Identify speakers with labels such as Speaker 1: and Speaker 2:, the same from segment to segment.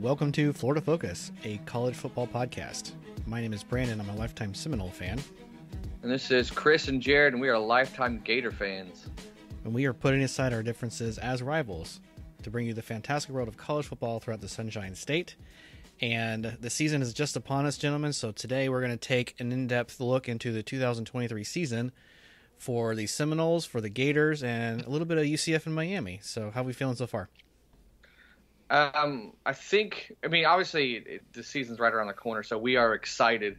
Speaker 1: Welcome to Florida Focus, a college football podcast. My name is Brandon. I'm a lifetime Seminole fan.
Speaker 2: And this is Chris and Jarad, and we are lifetime Gator fans.
Speaker 1: And we are putting aside our differences as rivals to bring you the fantastic world of college football throughout the Sunshine State. And the season is just upon us, gentlemen, so today we're going to take an in-depth look into the 2023 season for the Seminoles, for the Gators, and a little bit of UCF in Miami. So how are we feeling so far?
Speaker 2: Obviously the season's right around the corner, so we are excited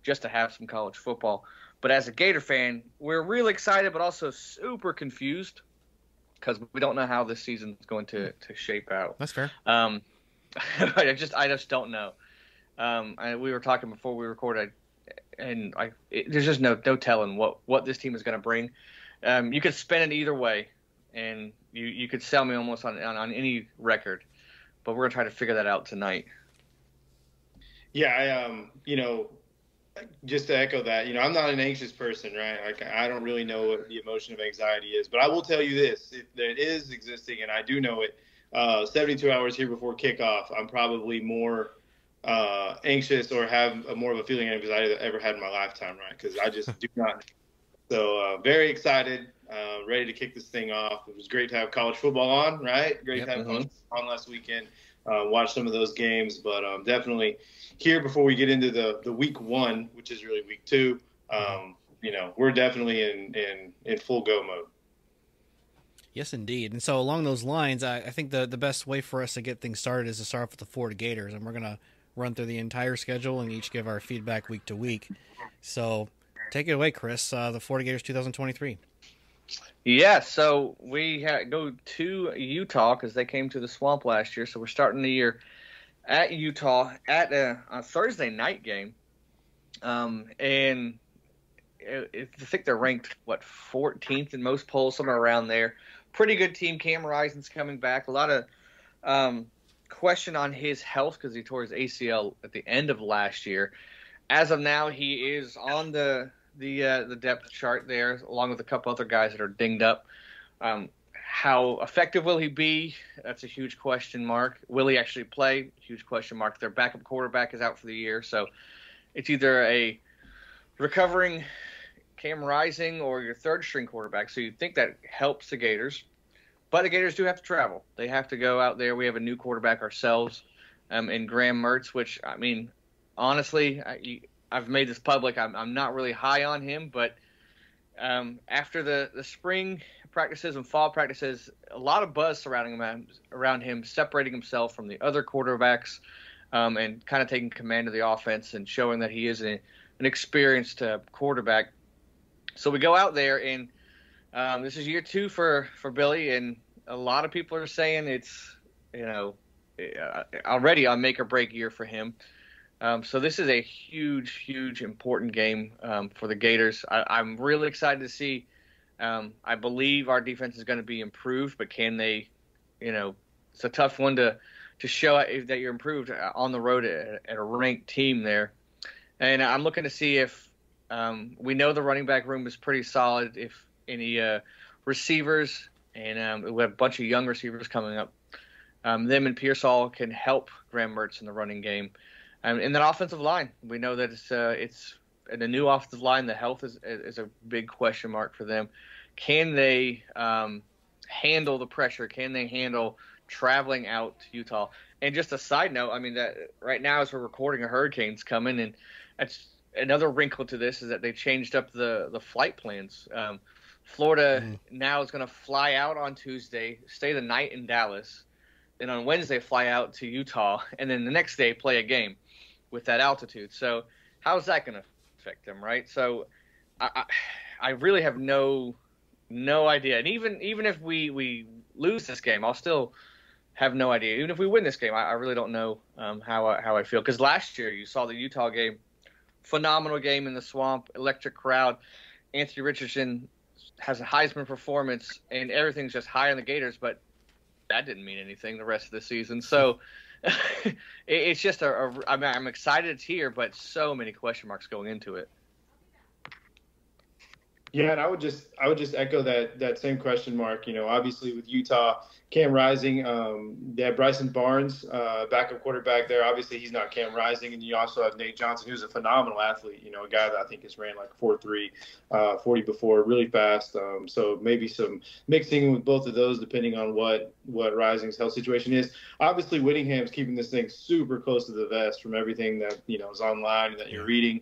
Speaker 2: just to have some college football. But as a Gator fan, we're really excited, but also super confused because we don't know how this season is going to shape out.
Speaker 1: That's fair.
Speaker 2: I just don't know. We were talking before we recorded, and there's just no telling what this team is going to bring. You could spin it either way, and you could sell me almost on any record. But we're going to try to figure that out tonight.
Speaker 3: Yeah, just to echo that, I'm not an anxious person, right? I don't really know what the emotion of anxiety is. But I will tell you this, that it is existing, and I do know it. 72 hours here before kickoff, I'm probably more anxious or have more of a feeling of anxiety than I've ever had in my lifetime, right? Because I just do not. So very excited, ready to kick this thing off. It was great to have college football on, right? Great to have college football on last weekend. Watch some of those games, but definitely here before we get into the week one, which is really week two. We're definitely in full go mode.
Speaker 1: Yes, indeed. And so along those lines, I think the best way for us to get things started is to start off with the Florida Gators, and we're going to run through the entire schedule and each give our feedback week to week. So take it away, Chris, the Florida Gators 2023.
Speaker 2: Yeah, so we go to Utah because they came to the Swamp last year. So we're starting the year at Utah at a Thursday night game. And I think they're ranked, 14th in most polls, somewhere around there. Pretty good team. Cam Rising's coming back. A lot of question on his health because he tore his ACL at the end of last year. As of now, he is on the depth chart there, along with a couple other guys that are dinged up. How effective will he be? That's a huge question mark. Will he actually play? Huge question mark. Their backup quarterback is out for the year, so it's either a recovering Cam Rising or your third-string quarterback. So you'd think that helps the Gators. But the Gators do have to travel. They have to go out there. We have a new quarterback ourselves in Graham Mertz, which, honestly, I've made this public. I'm not really high on him, but after the spring practices and fall practices, a lot of buzz surrounding him, around him, separating himself from the other quarterbacks and kind of taking command of the offense and showing that he is an experienced quarterback. So we go out there, and this is year two for Billy, and a lot of people are saying it's already a make or break year for him. So this is a huge, important game for the Gators. I'm really excited to see. I believe our defense is going to be improved, but can they, it's a tough one to show that you're improved on the road at a ranked team there. And I'm looking to see if we know the running back room is pretty solid, if any receivers, and we have a bunch of young receivers coming up. Them and Pearsall can help Graham Mertz in the running game. And then offensive line, we know that it's in the new offensive line. The health is a big question mark for them. Can they handle the pressure? Can they handle traveling out to Utah? And just a side note, that right now as we're recording, a hurricane's coming, and that's another wrinkle to this is that they changed up the flight plans. Florida now is going to fly out on Tuesday, stay the night in Dallas, then on Wednesday fly out to Utah, and then the next day play a game with that altitude. So how's that going to affect them, right? So I really have no idea. And even if we lose this game, I'll still have no idea. Even if we win this game, I really don't know how I feel. Because last year you saw the Utah game, phenomenal game in the Swamp, electric crowd. Anthony Richardson has a Heisman performance, and everything's just high on the Gators, but that didn't mean anything the rest of the season. So it's just I'm excited it's here, but so many question marks going into it.
Speaker 3: Yeah, and I would just echo that same question mark. Obviously with Utah, Cam Rising, they have Bryson Barnes, backup quarterback there. Obviously he's not Cam Rising, and you also have Nate Johnson, who's a phenomenal athlete. A guy that I think has ran like 4.3, 40 before, really fast. So maybe some mixing with both of those, depending on what Rising's health situation is. Obviously Whittingham's keeping this thing super close to the vest from everything that is online and that you're reading.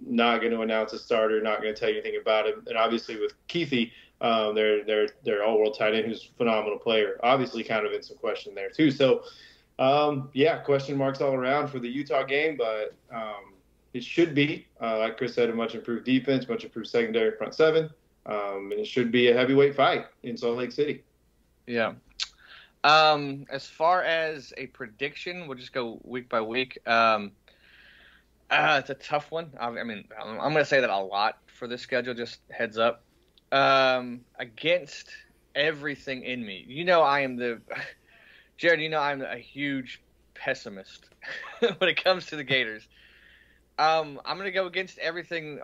Speaker 3: Not going to announce a starter, not going to tell you anything about him. And obviously with Keithy, their all-world tight end, who's a phenomenal player, obviously kind of in some question there too. So, question marks all around for the Utah game, but it should be, like Chris said, a much improved defense, much improved secondary front seven, and it should be a heavyweight fight in Salt Lake City.
Speaker 2: Yeah. As far as a prediction, we'll just go week by week. It's a tough one. I mean, I'm going to say that a lot for this schedule, just heads up. Against everything in me. Jarad, I'm a huge pessimist when it comes to the Gators. I'm going to go against everything,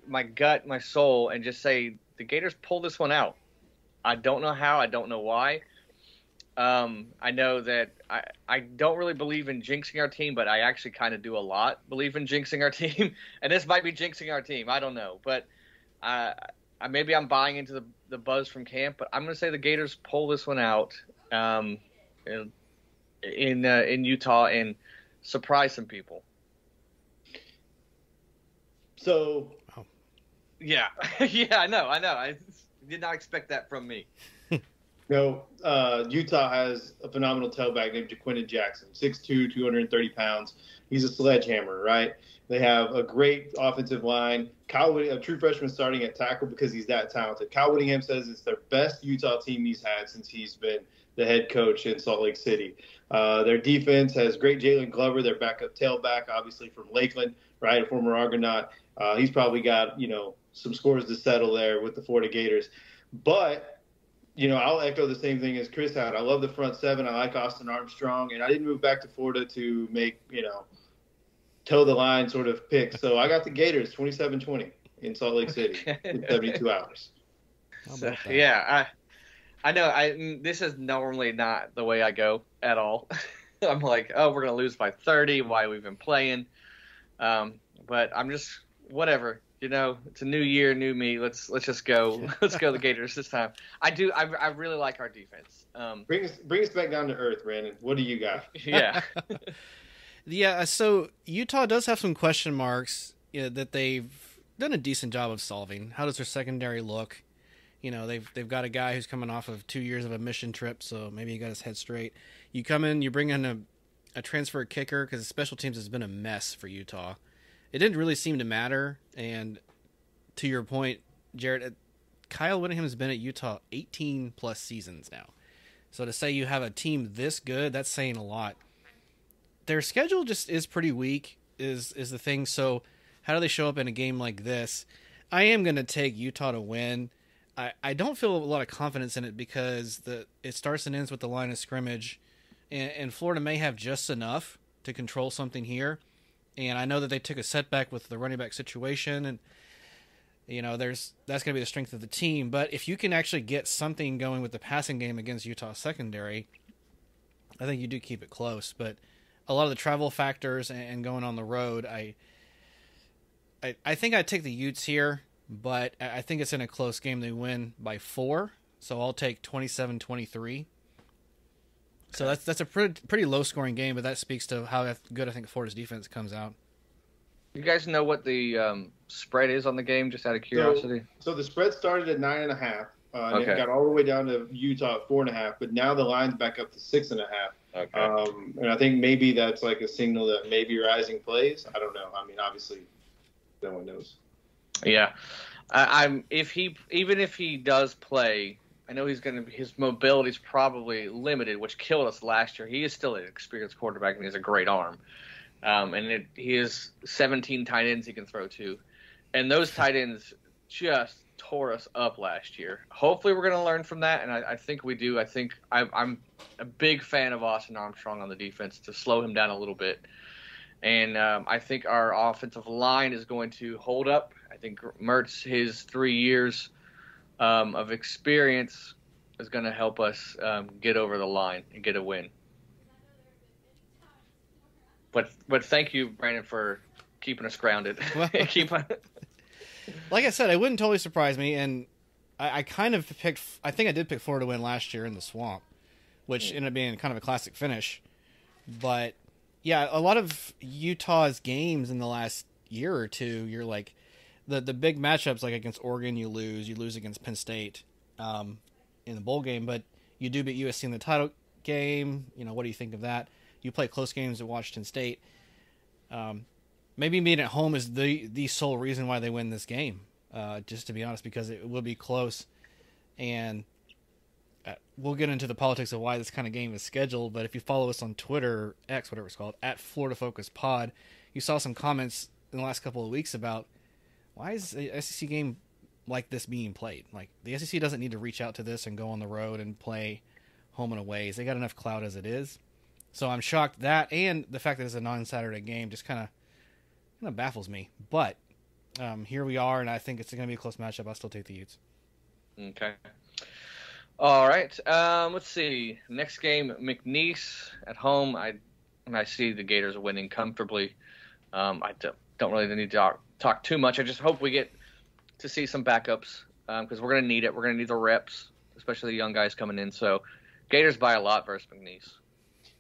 Speaker 2: my gut, my soul, and just say the Gators pull this one out. I don't know how. I don't know why. I know that I don't really believe in jinxing our team, but I actually kind of do a lot believe in jinxing our team. And this might be jinxing our team. I don't know. But maybe I'm buying into the buzz from camp, but I'm going to say the Gators pull this one out in Utah and surprise some people.
Speaker 3: So,
Speaker 2: yeah. Yeah, I know. I did not expect that from me.
Speaker 3: No, Utah has a phenomenal tailback named Jaquinton Jackson, 6'2", 230 pounds. He's a sledgehammer, right? They have a great offensive line. A true freshman starting at tackle because he's that talented. Kyle Whittingham says it's their best Utah team he's had since he's been the head coach in Salt Lake City. Their defense has great Jalen Glover, their backup tailback, obviously from Lakeland, right, a former Argonaut. He's probably got, some scores to settle there with the Florida Gators. But I'll echo the same thing as Chris had. I love the front seven. I like Austin Armstrong, and I didn't move back to Florida to make, toe the line sort of pick. So I got the Gators 27-20 in Salt Lake City in 72 hours.
Speaker 2: So, yeah, I know. This is normally not the way I go at all. I'm like, oh, we're going to lose by 30. Why we've been playing. But I'm just, whatever. It's a new year, new me. Let's just go. Let's go the Gators this time. I really like our defense.
Speaker 3: Bring us back down to earth, Brandon. What do you got?
Speaker 2: Yeah.
Speaker 1: Yeah. So Utah does have some question marks that they've done a decent job of solving. How does their secondary look? They've got a guy who's coming off of 2 years of a mission trip, so maybe he got his head straight. You come in, you bring in a transfer kicker because special teams has been a mess for Utah. It didn't really seem to matter, and to your point, Jarad, Kyle Whittingham has been at Utah 18-plus seasons now. So to say you have a team this good, that's saying a lot. Their schedule just is pretty weak, is the thing. So how do they show up in a game like this? I am going to take Utah to win. I don't feel a lot of confidence in it because it starts and ends with the line of scrimmage, and Florida may have just enough to control something here. And I know that they took a setback with the running back situation, and that's going to be the strength of the team. But if you can actually get something going with the passing game against Utah secondary, I think you do keep it close. But a lot of the travel factors and going on the road, I think I'd take the Utes here, but I think it's in a close game. They win by 4, so I'll take 27-23. So that's a pretty low-scoring game, but that speaks to how good I think Florida's defense comes out.
Speaker 2: You guys know what the spread is on the game, just out of curiosity?
Speaker 3: So the spread started at 9.5.
Speaker 2: Okay.
Speaker 3: It got all the way down to Utah at 4.5, but now the line's back up to 6.5.
Speaker 2: Okay.
Speaker 3: And I think maybe that's like a signal that maybe Rising plays. I don't know. I mean, obviously, no one knows.
Speaker 2: Yeah. Even if he does play, I know his mobility is probably limited, which killed us last year. He is still an experienced quarterback, and he has a great arm. He has 17 tight ends he can throw to. And those tight ends just tore us up last year. Hopefully we're going to learn from that, and I think we do. I think I'm a big fan of Austin Armstrong on the defense to slow him down a little bit. And I think our offensive line is going to hold up. I I think Mertz, his 3 years of experience is going to help us get over the line and get a win. But thank you, Brandon, for keeping us grounded.
Speaker 1: Well, like I said, it wouldn't totally surprise me, and I kind of picked. I think I did pick Florida to win last year in the Swamp, which ended up being kind of a classic finish. But yeah, a lot of Utah's games in the last year or two, you're like the big matchups, like against Oregon, you lose against Penn State in the bowl game, but you do beat USC in the title game. What do you think of that? You play close games at Washington State. Maybe being at home is the sole reason why they win this game. Just to be honest, because it will be close, and we'll get into the politics of why this kind of game is scheduled. But if you follow us on Twitter, X, whatever it's called, at Florida Focus Pod, you saw some comments in the last couple of weeks about why is a SEC game like this being played? Like, the SEC doesn't need to reach out to this and go on the road and play home and away. They got enough clout as it is. So I'm shocked that, and the fact that it's a non-Saturday game just kind of baffles me. But here we are, and I think it's going to be a close matchup. I'll still take the Utes.
Speaker 2: Okay. All right. Let's see. Next game, McNeese at home. I see the Gators winning comfortably. I don't really need to talk too much. I just hope we get to see some backups because we're going to need it. We're going to need the reps, especially the young guys coming in. So Gators by a lot versus McNeese.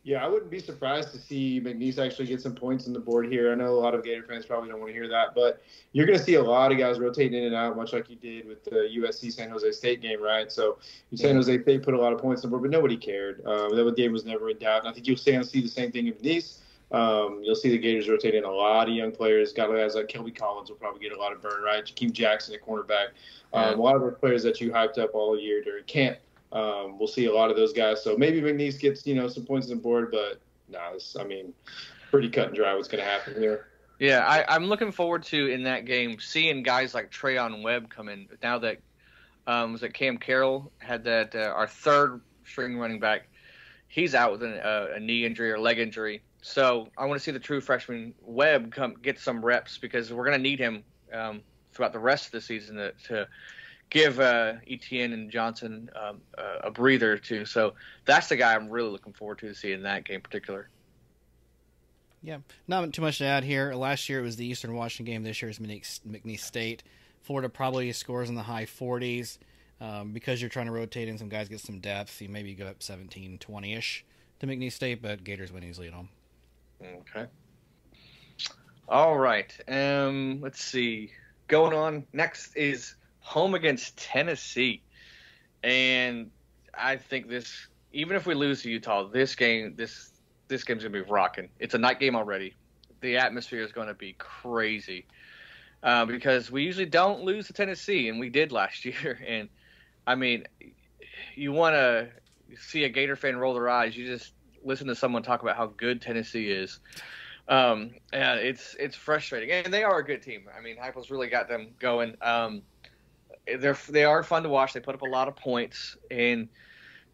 Speaker 3: Yeah, I wouldn't be surprised to see McNeese actually get some points on the board here. I know a lot of Gator fans probably don't want to hear that, but you're going to see a lot of guys rotating in and out, much like you did with the USC San Jose State game, right? So San Jose State put a lot of points on the board, but nobody cared. That game was never in doubt. And I think you'll see the same thing in McNeese. You'll see the Gators rotating a lot of young players. Guys like Kelby Collins will probably get a lot of burn, right? Jakeem Jackson at cornerback. A lot of those players that you hyped up all year during camp. We'll see a lot of those guys. So maybe McNeese gets, some points on the board, but pretty cut and dry what's going to happen here.
Speaker 2: Yeah, I'm looking forward to, in that game, seeing guys like Trayon Webb come in. Now that was it Cam Carroll had that our third string running back, he's out with a knee injury or leg injury. So I want to see the true freshman Webb come get some reps because we're going to need him throughout the rest of the season to give Etienne and Johnson a breather or two. So that's the guy I'm really looking forward to see in that game in particular.
Speaker 1: Yeah, not too much to add here. Last year it was the Eastern Washington game. This year is McNeese State. Florida probably scores in the high 40s because you're trying to rotate in some guys, get some depth. You maybe go up 17, 20-ish to McNeese State, but Gators win easily at home.
Speaker 2: Okay. All right. Let's see. Going on next is home against Tennessee. And I think this, even if we lose to Utah, this game's going to be rocking. It's a night game already. The atmosphere is going to be crazy because we usually don't lose to Tennessee, and we did last year. And, I mean, you want to see a Gator fan roll their eyes, you just listen to someone talk about how good Tennessee is. And it's frustrating. And they are a good team. I mean, Heupel's really got them going. They are fun to watch. They put up a lot of points. And,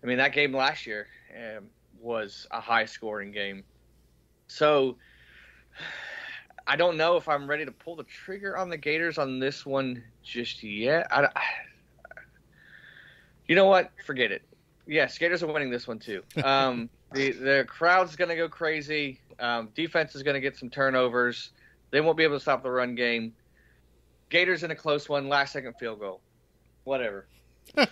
Speaker 2: I mean, that game last year was a high-scoring game. So I don't know if I'm ready to pull the trigger on the Gators on this one just yet. You know what? Forget it. Yes, Gators are winning this one too. The crowd's going to go crazy. Defense is going to get some turnovers. They won't be able to stop the run game. Gators in a close one, last-second field goal. Whatever.
Speaker 3: I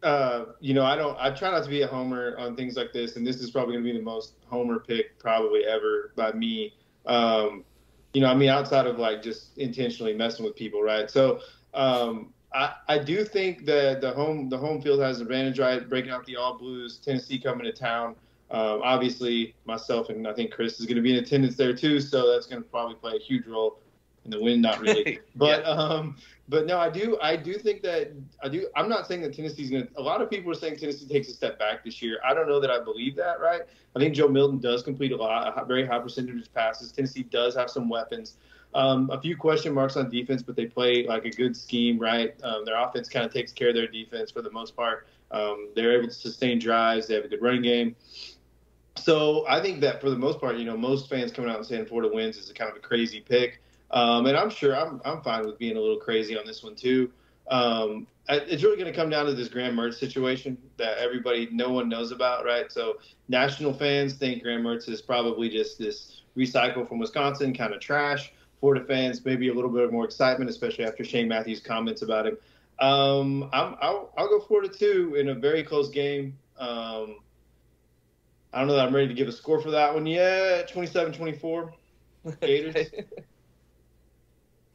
Speaker 3: try not to be a homer on things like this, and this is probably going to be the most homer pick probably ever by me. Outside of like just intentionally messing with people, right? So I do think that the home field has an advantage, right? Breaking out the All Blues, Tennessee coming to town. Obviously, myself and I think Chris is going to be in attendance there too, so that's going to probably play a huge role in the win. Not really, but
Speaker 2: Yeah.
Speaker 3: But no, I do think that I'm not saying that Tennessee's going to. A lot of people are saying Tennessee takes a step back this year. I don't know that I believe that, right? I think Joe Milton does complete a very high percentage of passes. Tennessee does have some weapons. A few question marks on defense, but they play like a good scheme, right? Their offense kind of takes care of their defense for the most part. They're able to sustain drives. They have a good running game. So I think that for the most part, most fans coming out and saying Florida wins is a kind of a crazy pick. And I'm sure I'm fine with being a little crazy on this one too. It's really going to come down to this Graham Mertz situation that no one knows about, right? So national fans think Graham Mertz is probably just this recycle from Wisconsin kind of trash. Florida fans, maybe a little bit more excitement, especially after Shane Matthews' comments about him. I'll go Florida too in a very close game. I don't know that I'm ready to give a score for that one yet. 27-24, Gators.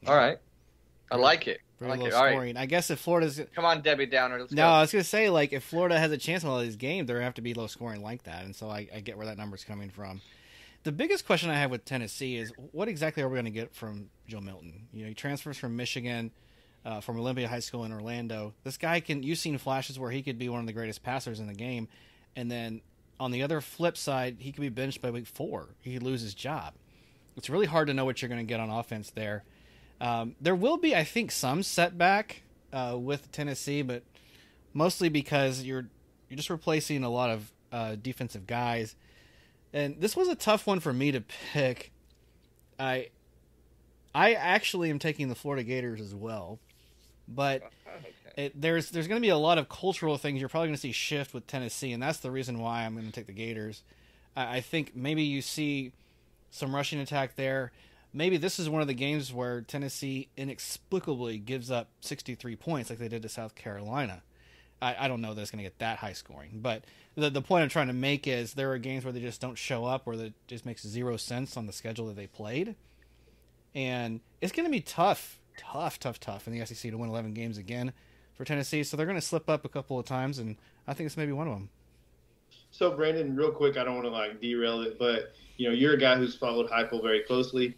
Speaker 2: All right. I like it.
Speaker 1: Very
Speaker 2: I like
Speaker 1: low
Speaker 2: it. All
Speaker 1: scoring.
Speaker 2: right.
Speaker 1: I guess if Florida's
Speaker 2: Come on, Debbie Downer. Let's
Speaker 1: no,
Speaker 2: go.
Speaker 1: I was gonna say like if Florida has a chance in all these games, they're gonna have to be low scoring like that, and so I get where that number's coming from. The biggest question I have with Tennessee is what exactly are we going to get from Joe Milton? You know, he transfers from Michigan, from Olympia High School in Orlando. This guy you've seen flashes where he could be one of the greatest passers in the game, and then on the other flip side, he could be benched by week 4. He could lose his job. It's really hard to know what you're going to get on offense there. There will be, I think, some setback with Tennessee, but mostly because you're just replacing a lot of defensive guys. And this was a tough one for me to pick. I actually am taking the Florida Gators as well, but there's going to be a lot of cultural things you're probably going to see shift with Tennessee, and that's the reason why I'm going to take the Gators. I think maybe you see some rushing attack there. Maybe this is one of the games where Tennessee inexplicably gives up 63 points like they did to South Carolina. I don't know that it's going to get that high scoring, but the point I'm trying to make is there are games where they just don't show up, or that just makes zero sense on the schedule that they played. And it's going to be tough in the SEC to win 11 games again for Tennessee. So they're going to slip up a couple of times, and I think it's maybe one of them.
Speaker 3: So, Brandon, real quick, I don't want to derail it, but you're a guy who's followed Heupel very closely,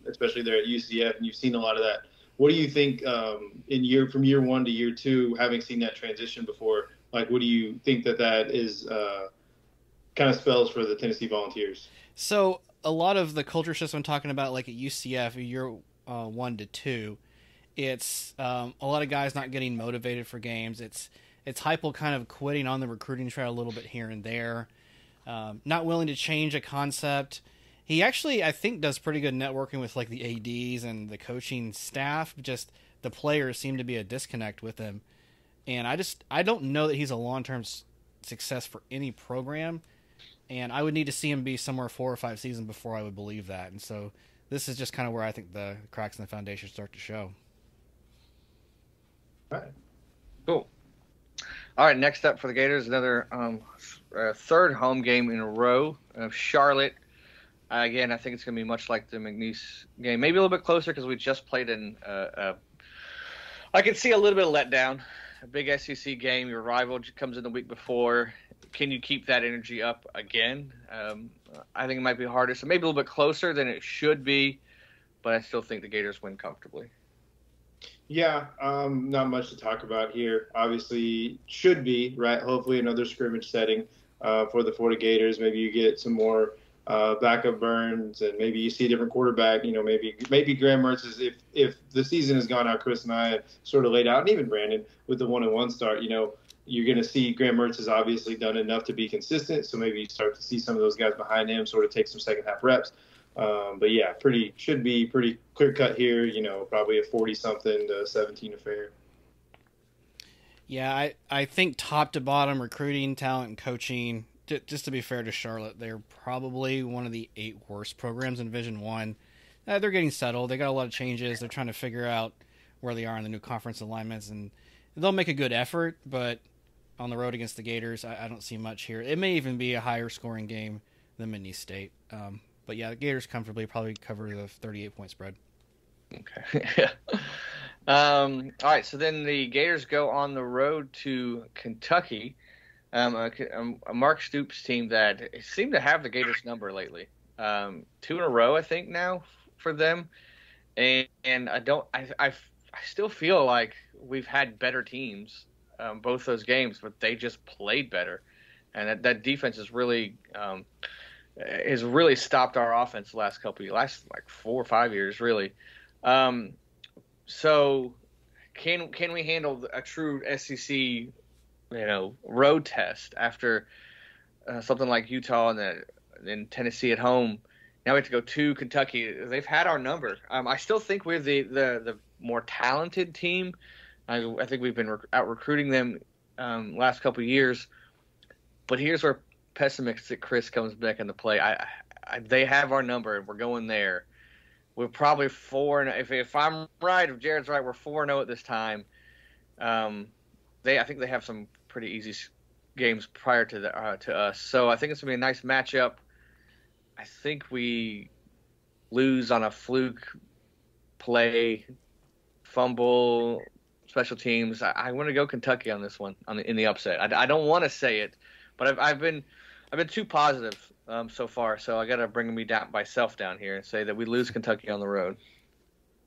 Speaker 3: especially there at UCF, and you've seen a lot of that. What do you think from year 1 to year 2, having seen that transition before? What do you think that is kind of spells for the Tennessee Volunteers?
Speaker 1: So a lot of the culture shifts I'm talking about, like at UCF, year 1 to 2, it's a lot of guys not getting motivated for games. It's Heupel kind of quitting on the recruiting trail a little bit here and there, not willing to change a concept. He actually, I think, does pretty good networking with the ADs and the coaching staff. Just the players seem to be a disconnect with him. And I don't know that he's a long-term success for any program. And I would need to see him be somewhere 4 or 5 seasons before I would believe that. And so this is just kind of where I think the cracks in the foundation start to show.
Speaker 3: All right.
Speaker 2: Cool. All right, next up for the Gators, another third home game in a row of Charlotte. Again, I think it's going to be much like the McNeese game, maybe a little bit closer because we just played in. I can see a little bit of letdown. A big SEC game, your rival comes in the week before. Can you keep that energy up again? I think it might be harder. So maybe a little bit closer than it should be, but I still think the Gators win comfortably.
Speaker 3: Yeah, not much to talk about here. Obviously, should be, right? Hopefully another scrimmage setting for the Florida Gators. Maybe you get some more backup burns, and maybe you see a different quarterback. Maybe Graham Mertz is, if the season has gone out, Chris and I had sort of laid out, and even Brandon with the 1-1 start, you're going to see Graham Mertz has obviously done enough to be consistent. So maybe you start to see some of those guys behind him sort of take some second half reps. But yeah, should be pretty clear cut here. Probably a 40-something to 17 affair.
Speaker 1: Yeah, I think top to bottom, recruiting, talent, and coaching. Just to be fair to Charlotte, they're probably one of the 8 worst programs in Division I. They're getting settled. They got a lot of changes. They're trying to figure out where they are in the new conference alignments, and they'll make a good effort. But on the road against the Gators, I don't see much here. It may even be a higher scoring game than McNeese State. But yeah, the Gators comfortably probably cover the 38-point spread.
Speaker 2: Okay. Yeah. All right. So then the Gators go on the road to Kentucky. A Mark Stoops team that seemed to have the Gators number lately. 2 in a row, I think, now for them. And I still feel like we've had better teams both those games, but they just played better. And that defense is really has really stopped our offense the last couple of last 4 or 5 years, really. So can we handle a true SEC, road test after something like Utah and Tennessee at home? Now we have to go to Kentucky. They've had our number. I still think we're the more talented team. I think we've been out recruiting them last couple of years. But here's where pessimistic Chris comes back into play. They have our number, and we're going there. We're probably 4-0. If I'm right, if Jared's right, we're 4-0 at this time. I think they have some pretty easy games prior to us, so I think it's gonna be a nice matchup. I think we lose on a fluke play, fumble, special teams. I want to go Kentucky on this one in the upset. I don't want to say it, but I've been too positive so far, so I got to bring myself down here and say that we lose Kentucky on the road.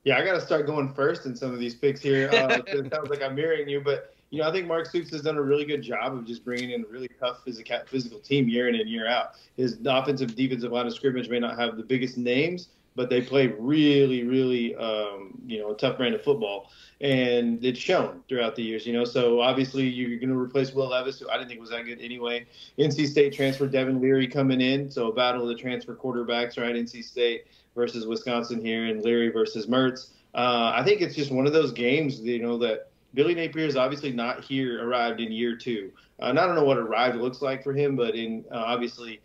Speaker 3: Yeah, I got to start going first in some of these picks here. It sounds like I'm mirroring you, but I think Mark Stoops has done a really good job of just bringing in a really tough physical team year in and year out. His offensive, defensive line of scrimmage may not have the biggest names, but they play really, really, a tough brand of football, and it's shown throughout the years. So obviously you're going to replace Will Levis, who I didn't think was that good anyway. NC State transfer Devin Leary coming in, so a battle of the transfer quarterbacks, right? NC State versus Wisconsin here, and Leary versus Mertz. I think it's just one of those games, that Billy Napier is obviously not arrived in year two. And I don't know what arrived looks like for him, but obviously,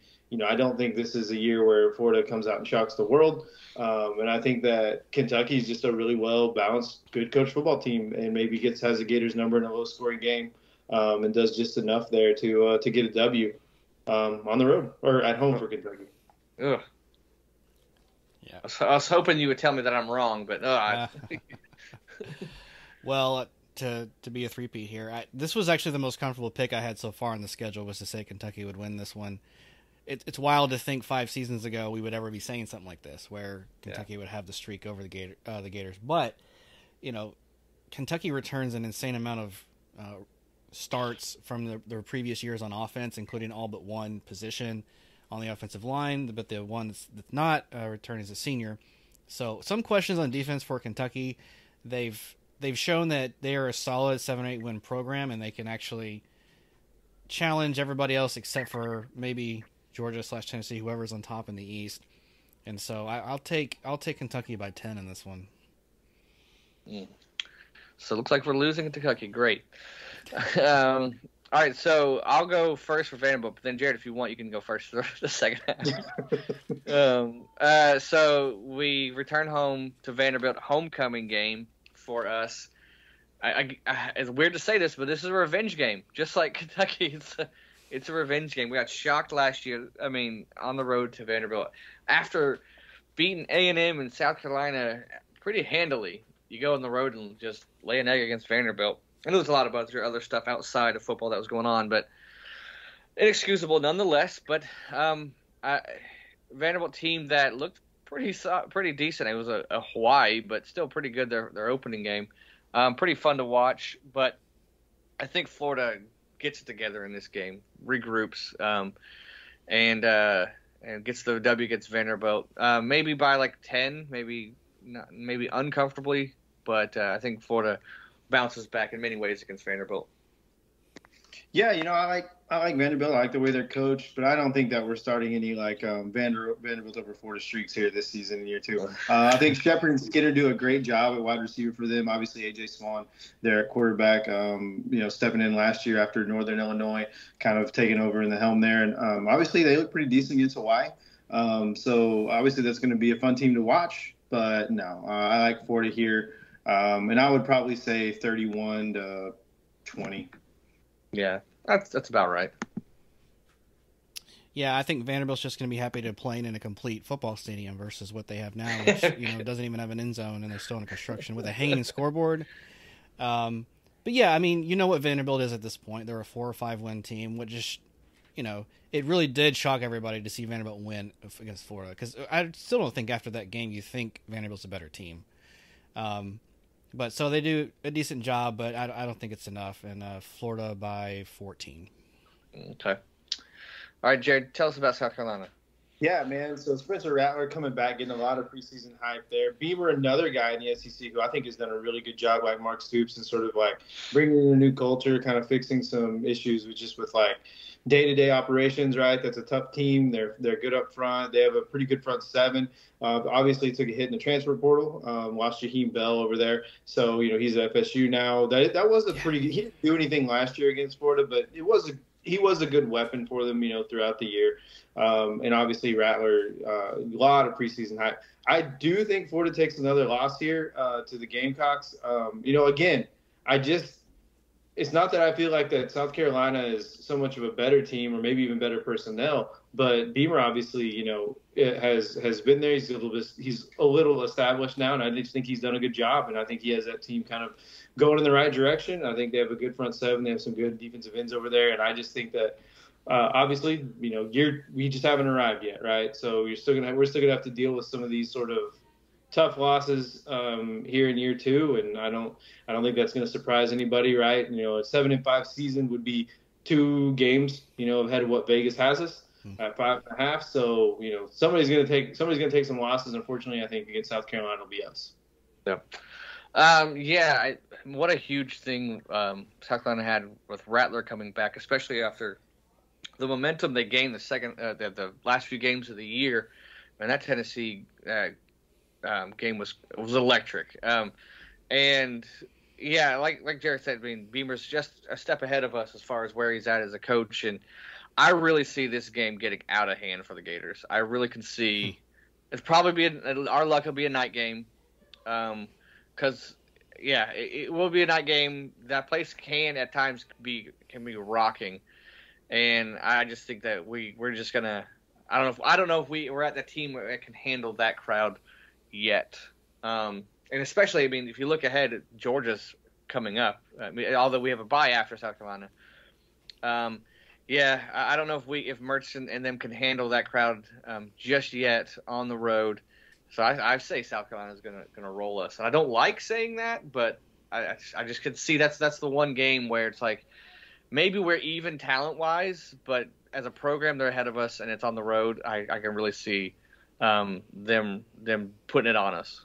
Speaker 3: I don't think this is a year where Florida comes out and shocks the world. And I think that Kentucky is just a really well-balanced, good coach football team, and maybe has the Gators number in a low-scoring game, and does just enough there to get a W on the road or at home for Kentucky.
Speaker 2: Ugh. Yeah. I was hoping you would tell me that I'm wrong, but
Speaker 1: well, to be a three-peat here, this was actually the most comfortable pick I had so far in the schedule, was to say Kentucky would win this one. It's wild to think 5 seasons ago we would ever be saying something like this, where Kentucky would have the streak over the Gators. But Kentucky returns an insane amount of starts from their previous years on offense, including all but one position on the offensive line, but the one that's not returning is a senior. So some questions on defense for Kentucky. They've shown that they are a solid 7-8 win program, and they can actually challenge everybody else except for maybe Georgia/Tennessee, whoever's on top in the East. And so I'll take Kentucky by 10 in this one.
Speaker 2: So it looks like we're losing to Kentucky. Great. All right, so I'll go first for Vanderbilt, but then Jared, if you want, you can go first for the second half. So we return home to Vanderbilt, homecoming game for us. It's weird to say this, but this is a revenge game, just like Kentucky. It's a revenge game. We got shocked last year, on the road to Vanderbilt. After beating A&M and South Carolina pretty handily, you go on the road and just lay an egg against Vanderbilt. I know there's a lot of other stuff outside of football that was going on, but inexcusable nonetheless. But Vanderbilt team that looked pretty decent. It was a Hawaii, but still pretty good. Their opening game, pretty fun to watch. But I think Florida gets it together in this game, regroups, and gets the W against Vanderbilt. Maybe by like 10, maybe uncomfortably, but I think Florida bounces back in many ways against Vanderbilt.
Speaker 3: Yeah, I like Vanderbilt. I like the way they're coached, but I don't think that we're starting any Vanderbilt over Florida streaks here this season in year two. I think Shepard and Skinner do a great job at wide receiver for them. Obviously, A.J. Swan, their quarterback, stepping in last year after Northern Illinois kind of taking over in the helm there. And obviously, they look pretty decent against Hawaii. So obviously, that's going to be a fun team to watch. But no, I like Florida here. And I would probably say 31-20.
Speaker 2: Yeah, that's about right.
Speaker 1: Yeah, I think Vanderbilt's just going to be happy to play in a complete football stadium versus what they have now, which doesn't even have an end zone, and they're still in construction with a hanging scoreboard. But yeah, what Vanderbilt is at this point. They're a 4 or 5 win team, which is, it really did shock everybody to see Vanderbilt win against Florida, because I still don't think after that game you think Vanderbilt's a better team. But so they do a decent job, but I don't think it's enough. And Florida by 14.
Speaker 2: Okay. All right, Jared, tell us about South Carolina.
Speaker 3: Yeah, man. So Spencer Rattler coming back, getting a lot of preseason hype there. Beamer, another guy in the SEC who I think has done a really good job, like Mark Stoops, and sort of like bringing in a new culture, kind of fixing some issues with like day-to-day operations. Right, that's a tough team. They're good up front. They have a pretty good front seven. Obviously, took a hit in the transfer portal. Lost Jaheim Bell over there, so he's at FSU now. That was a pretty good. He didn't do anything last year against Florida, but he was a good weapon for them, throughout the year. And obviously Rattler, a lot of preseason hype. I do think Florida takes another loss here to the Gamecocks. Again, it's not that I feel like that South Carolina is so much of a better team or maybe even better personnel, but Beamer obviously, has been there. He's a little established now, and I just think he's done a good job. And I think he has that team kind of going in the right direction. I think they have a good front seven. They have some good defensive ends over there, and I just think that obviously, we just haven't arrived yet, right? So we're still gonna have to deal with some of these sort of tough losses here in year two, and I don't think that's going to surprise anybody, right? A 7-5 season would be 2 games, ahead of what Vegas has us at 5.5. So somebody's going to take some losses. Unfortunately, I think against South Carolina will be us.
Speaker 2: Yeah. What a huge thing South Carolina had with Rattler coming back, especially after the momentum they gained the last few games of the year. And that Tennessee game was electric. And yeah, like Jarad said, I mean, Beamer's just a step ahead of us as far as where he's at as a coach, and I really see this game getting out of hand for the Gators. I really can see it's probably our luck will be a night game, because it will be a night game. That place can at times be rocking, and I just think that we're just gonna. I don't know if we're at the team that can handle that crowd yet. And especially, I mean, if you look ahead, Georgia's coming up. I mean, although we have a bye after South Carolina. I don't know if Mertz and them can handle that crowd just yet on the road. So I say South Carolina's gonna roll us. And I don't like saying that, but I just could see that's the one game where it's like maybe we're even talent wise, but as a program they're ahead of us and it's on the road. I can really see them putting it on us.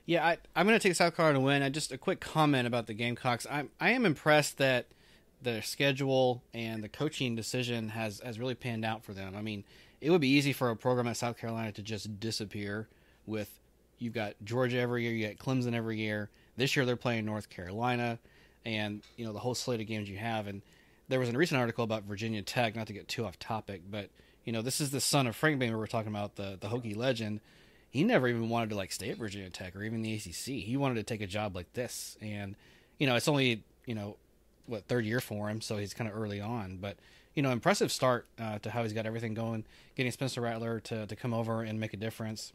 Speaker 1: Yeah, I'm going to take South Carolina to win. Just a quick comment about the Gamecocks. I am impressed that the schedule and the coaching decision has really panned out for them. I mean, it would be easy for a program like South Carolina to just disappear with you've got Georgia every year, you got Clemson every year. This year they're playing North Carolina and, the whole slate of games you have. And there was a recent article about Virginia Tech, not to get too off topic, but this is the son of Frank Beamer we're talking about, the Hokie legend. He never even wanted to stay at Virginia Tech or even the ACC. He wanted to take a job like this, and it's only third year for him, so he's kind of early on. But impressive start to how he's got everything going, getting Spencer Rattler to come over and make a difference.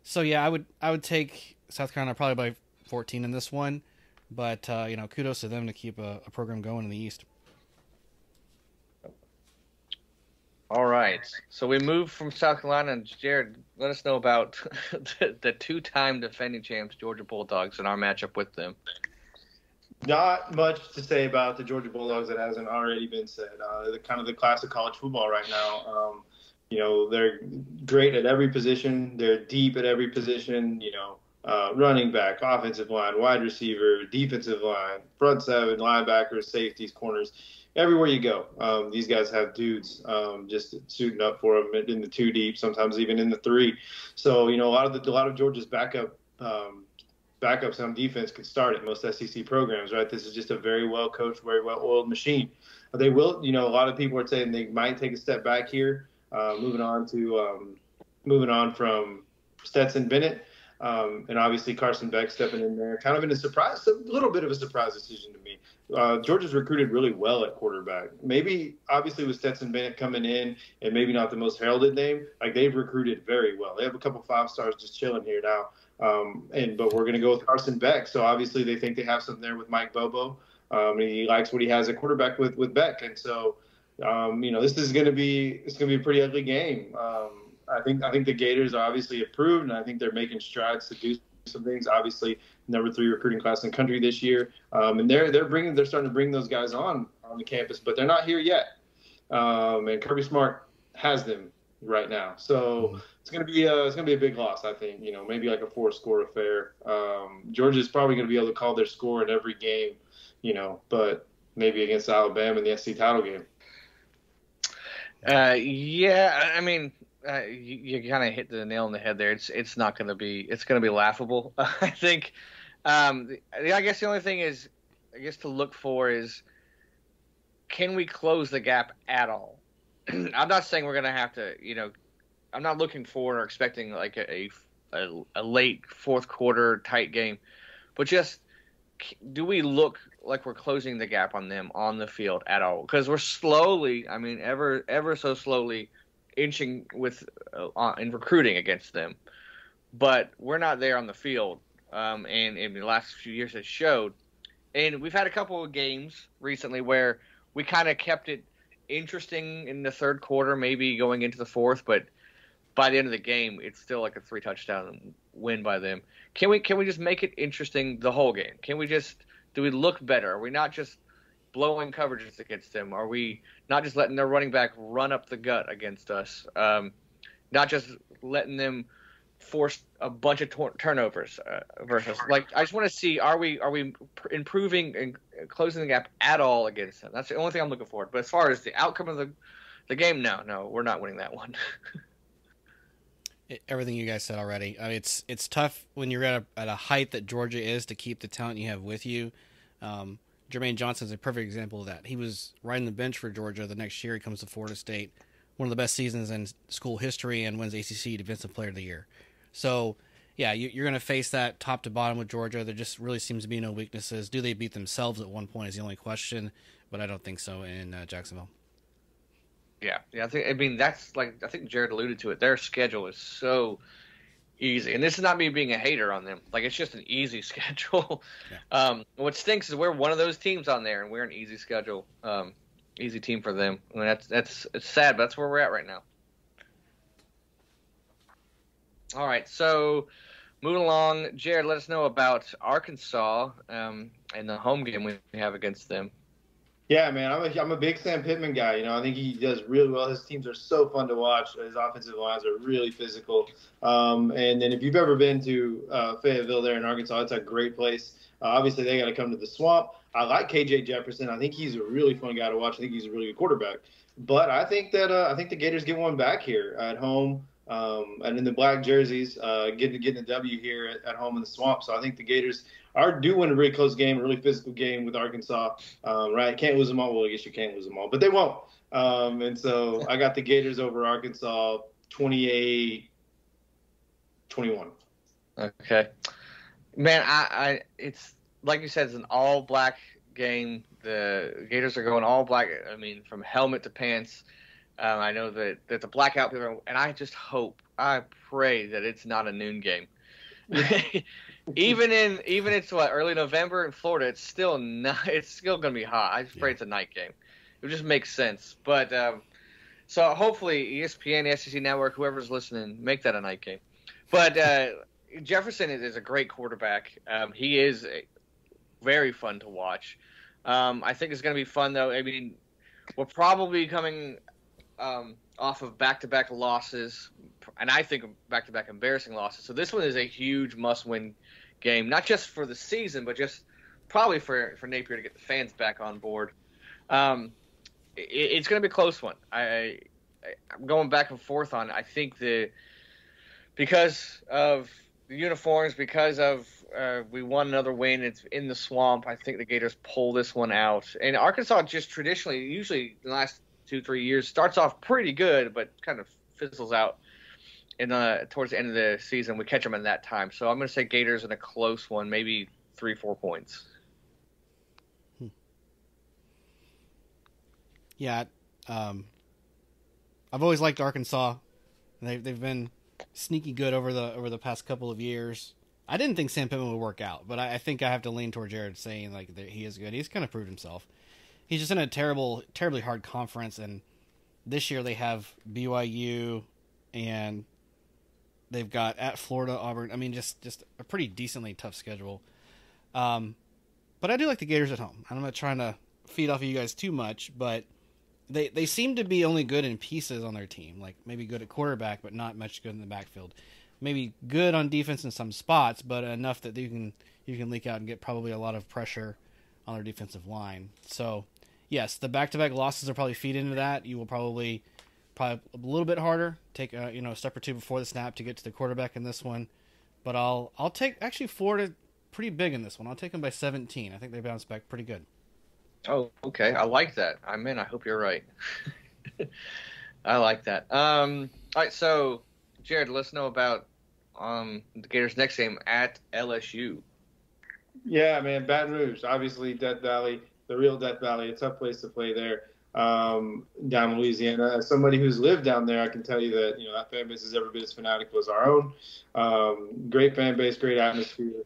Speaker 1: So yeah, I would take South Carolina probably by 14 in this one, but kudos to them to keep a program going in the East.
Speaker 2: All right, so we move from South Carolina, and Jarad, let us know about the 2-time defending champs, Georgia Bulldogs, and our matchup with them.
Speaker 3: Not much to say about the Georgia Bulldogs that hasn't already been said. They're kind of the class of college football right now. They're great at every position. They're deep at every position. Running back, offensive line, wide receiver, defensive line, front seven, linebackers, safeties, corners. Everywhere you go, these guys have dudes just suiting up for them in the 2 deep, sometimes even in the 3. So a lot of Georgia's backups on defense could start at most SEC programs, right? This is just a very well coached, very well oiled machine. They will, a lot of people are saying they might take a step back here, moving on from Stetson Bennett. And obviously Carson Beck stepping in there, kind of in a little bit of a surprise decision to me. Georgia's recruited really well at quarterback. Maybe obviously with Stetson Bennett coming in and maybe not the most heralded name, they've recruited very well. They have a couple 5-stars just chilling here now. But we're going to go with Carson Beck. So obviously they think they have something there with Mike Bobo. And he likes what he has at quarterback with Beck. And so, this is going to be a pretty ugly game. I think the Gators are obviously approved, and I think they're making strides to do some things. Obviously, number 3 recruiting class in the country this year, and they're starting to bring those guys on the campus, but they're not here yet. And Kirby Smart has them right now. So it's gonna be a big loss, I think. Maybe like a 4-score affair. Georgia's probably gonna be able to call their score in every game, but maybe against Alabama in the SEC title game.
Speaker 2: Yeah, I mean, you kind of hit the nail on the head there. It's not going to be laughable. I think. I guess the only thing is, to look for is, can we close the gap at all? I'm not saying we're going to have to. I'm not looking for or expecting like a late fourth quarter tight game, but just do we look like we're closing the gap on them on the field at all? Because we're slowly, ever so slowly, inching with in recruiting against them, but we're not there on the field. And in the last few years, it showed. And we've had a couple of games recently where we kind of kept it interesting in the third quarter, maybe going into the fourth, but by the end of the game, it's still like a 3-touchdown win by them. Can we just make it interesting the whole game? Do we look better? Are we not just blowing coverages against them? Are we not just letting their running back run up the gut against us? Not just letting them force a bunch of turnovers versus like I just want to see, are we improving and closing the gap at all against them? That's the only thing I'm looking for. But as far as the outcome of the game, no, we're not winning that one.
Speaker 1: Everything you guys said already. I mean, it's tough when you're at a height that Georgia is to keep the talent you have with you. Jermaine Johnson's a perfect example of that. He was riding the bench for Georgia. The next year he comes to Florida State, one of the best seasons in school history, and wins ACC Defensive Player of the Year. So, yeah, you're going to face that top to bottom with Georgia. There just really seems to be no weaknesses. Do they beat themselves at one point is the only question, but I don't think so in Jacksonville.
Speaker 2: Yeah. I think Jarad alluded to it. Their schedule is so easy, and this is not me being a hater on them. Like, it's just an easy schedule. Yeah. What stinks is we're one of those teams on there, and we're an easy schedule, easy team for them. I mean, it's sad, but that's where we're at right now. All right, so moving along, Jarad, let us know about Arkansas and the home game we have against them.
Speaker 3: Yeah, man, I'm a big Sam Pittman guy. I think he does really well. His teams are so fun to watch. His offensive lines are really physical. And then if you've ever been to Fayetteville there in Arkansas, it's a great place. Obviously, they got to come to the Swamp. I like KJ Jefferson. I think he's a really fun guy to watch. I think he's a really good quarterback. But I think that the Gators get one back here at home. And in the black jerseys, getting a W here at home in the Swamp. So I think the Gators do win a really close game, a really physical game with Arkansas. Right? Can't lose them all. Well, I guess you can't lose them all, but they won't. And so I got the Gators over Arkansas 28-21.
Speaker 2: Okay. Man, I it's like you said, it's an all black game. The Gators are going all black. I mean, from helmet to pants. I know that the blackout people, and I pray that it's not a noon game. even it's early November in Florida, it's still going to be hot. I pray it's a night game. It would just make sense. But so hopefully ESPN, the SEC Network, whoever's listening, make that a night game. But Jefferson is a great quarterback. He is very fun to watch. I think it's going to be fun though. I mean, we're probably coming off of back-to-back losses, and I think back-to-back embarrassing losses. So this one is a huge must-win game, not just for the season, but just probably for Napier to get the fans back on board. It's going to be a close one. I'm going back and forth on it. I think because of the uniforms, because of we won another win, it's in the Swamp, I think the Gators pull this one out. And Arkansas just traditionally, usually in the last 2-3 years, starts off pretty good, but kind of fizzles out towards the end of the season. We catch them in that time. So I'm going to say Gators in a close one, maybe 3-4 points.
Speaker 1: Yeah, I've always liked Arkansas. They've been sneaky good over the past couple of years. I didn't think Sam Pittman would work out, but I think I have to lean toward Jarad saying like that he is good. He's kind of proved himself. He's just in a terribly hard conference, and this year they have BYU, and they've got at Florida, Auburn. I mean, just a pretty decently tough schedule. But I do like the Gators at home. I'm not trying to feed off of you guys too much, but they seem to be only good in pieces on their team, like maybe good at quarterback, but not much good in the backfield. Maybe good on defense in some spots, but enough that you can leak out and get probably a lot of pressure on their defensive line. So, yes, the back-to-back losses will probably feed into that. You will probably a little bit harder, take a step or two before the snap to get to the quarterback in this one. But I'll take actually Florida pretty big in this one. I'll take them by 17. I think they bounce back pretty good.
Speaker 2: Oh, okay. I like that. I hope you're right. I like that. All right, so Jarad, let's know about the Gators' next game at LSU.
Speaker 3: Yeah, man, Baton Rouge, obviously Death Valley, the real Death Valley, a tough place to play there down in Louisiana. As somebody who's lived down there, I can tell you that that fan base has ever been as fanatical as our own. Great fan base, great atmosphere,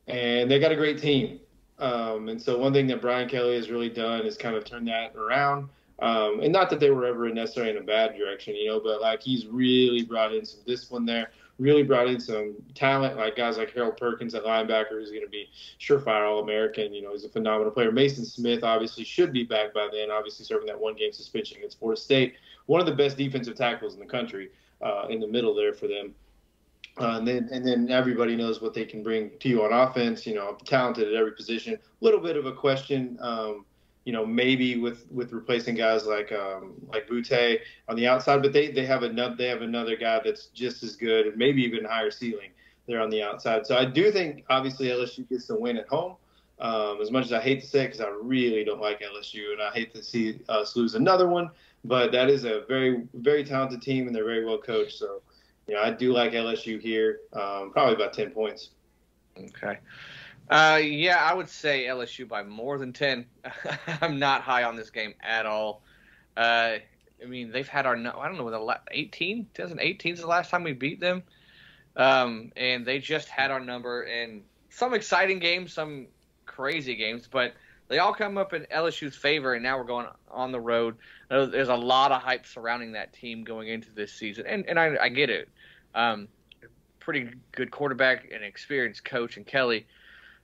Speaker 3: and they got a great team. And so one thing that Brian Kelly has really done is kind of turn that around. And not that they were ever necessarily in a bad direction, but like he's really brought in some discipline there, really brought in some talent, like guys like Harold Perkins at linebacker, who's going to be surefire All-American. He's a phenomenal player. Mason Smith obviously should be back by then, obviously serving that one-game suspension against Florida State. One of the best defensive tackles in the country in the middle there for them. And then everybody knows what they can bring to you on offense. Talented at every position. A little bit of a question, maybe with replacing guys like Butte on the outside, but they have another guy that's just as good and maybe even higher ceiling there on the outside. So I do think obviously LSU gets the win at home. As much as I hate to say it, because I really don't like LSU and I hate to see us lose another one, but that is a very, very talented team and they're very well coached. So. I do like LSU here, probably about 10 points.
Speaker 2: Okay. I would say LSU by more than 10. I'm not high on this game at all. They've had I don't know, 2018 is the last time we beat them. And they just had our number in some exciting games, some crazy games, but they all come up in LSU's favor, and now we're going on the road. There's a lot of hype surrounding that team going into this season, and I get it. Pretty good quarterback and experienced coach in Kelly.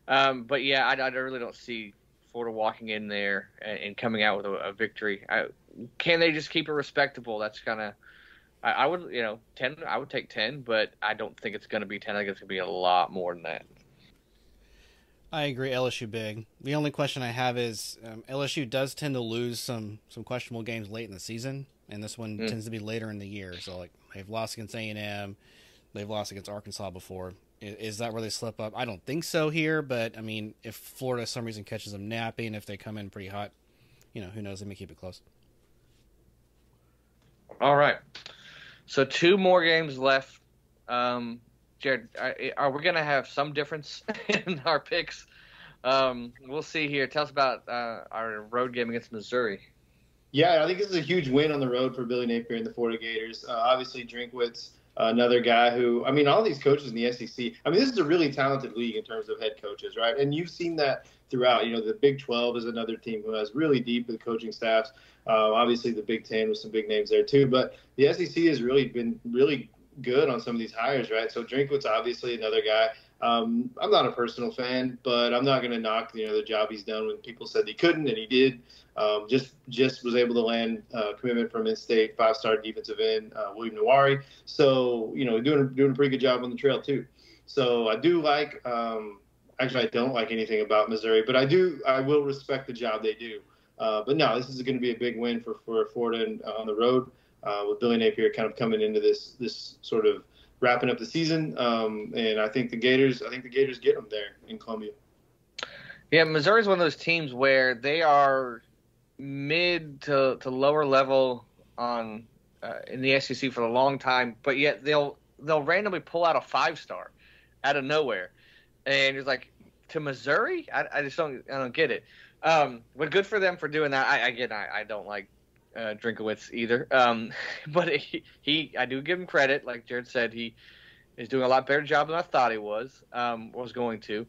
Speaker 2: But, yeah, I really don't see Florida walking in there and coming out with a victory. Can they just keep it respectable? That's kind of – I would, 10. I would take 10, but I don't think it's going to be 10. I think it's going to be a lot more than that.
Speaker 1: I agree, LSU big. The only question I have is LSU does tend to lose some questionable games late in the season, and this one tends to be later in the year. So, like, they've lost against A&M, they've lost against Arkansas before. Is that where they slip up? I don't think so here, but, if Florida, for some reason, catches them napping, if they come in pretty hot, who knows? They may keep it close.
Speaker 2: All right. So 2 more games left. Jarad, are we going to have some difference in our picks? We'll see here. Tell us about our road game against Missouri.
Speaker 3: Yeah, I think this is a huge win on the road for Billy Napier and the Florida Gators. Obviously, Drinkwitz, another guy who, all these coaches in the SEC, this is a really talented league in terms of head coaches, right? And you've seen that throughout. The Big 12 is another team who has really deep coaching staffs. Obviously, the Big 10 with some big names there too. But the SEC has really been really good on some of these hires, right? So Drinkwitz, obviously another guy. I'm not a personal fan, but I'm not going to knock the job he's done when people said he couldn't, and he did. Just was able to land commitment from in-state 5-star defensive end William Nawari. So doing a pretty good job on the trail too. So I do like. Actually, I don't like anything about Missouri, but I will respect the job they do. But no, this is going to be a big win for Florida on the road. With Billy Napier kind of coming into this sort of wrapping up the season, and I think the Gators get them there in Columbia.
Speaker 2: Yeah, Missouri's one of those teams where they are mid to lower level on in the SEC for a long time, but yet they'll randomly pull out a 5-star out of nowhere, and it's like, to Missouri, I just don't get it. But good for them for doing that. I don't like Drinkwitz either. But I do give him credit. Like Jarad said, he is doing a lot better job than I thought he was going to.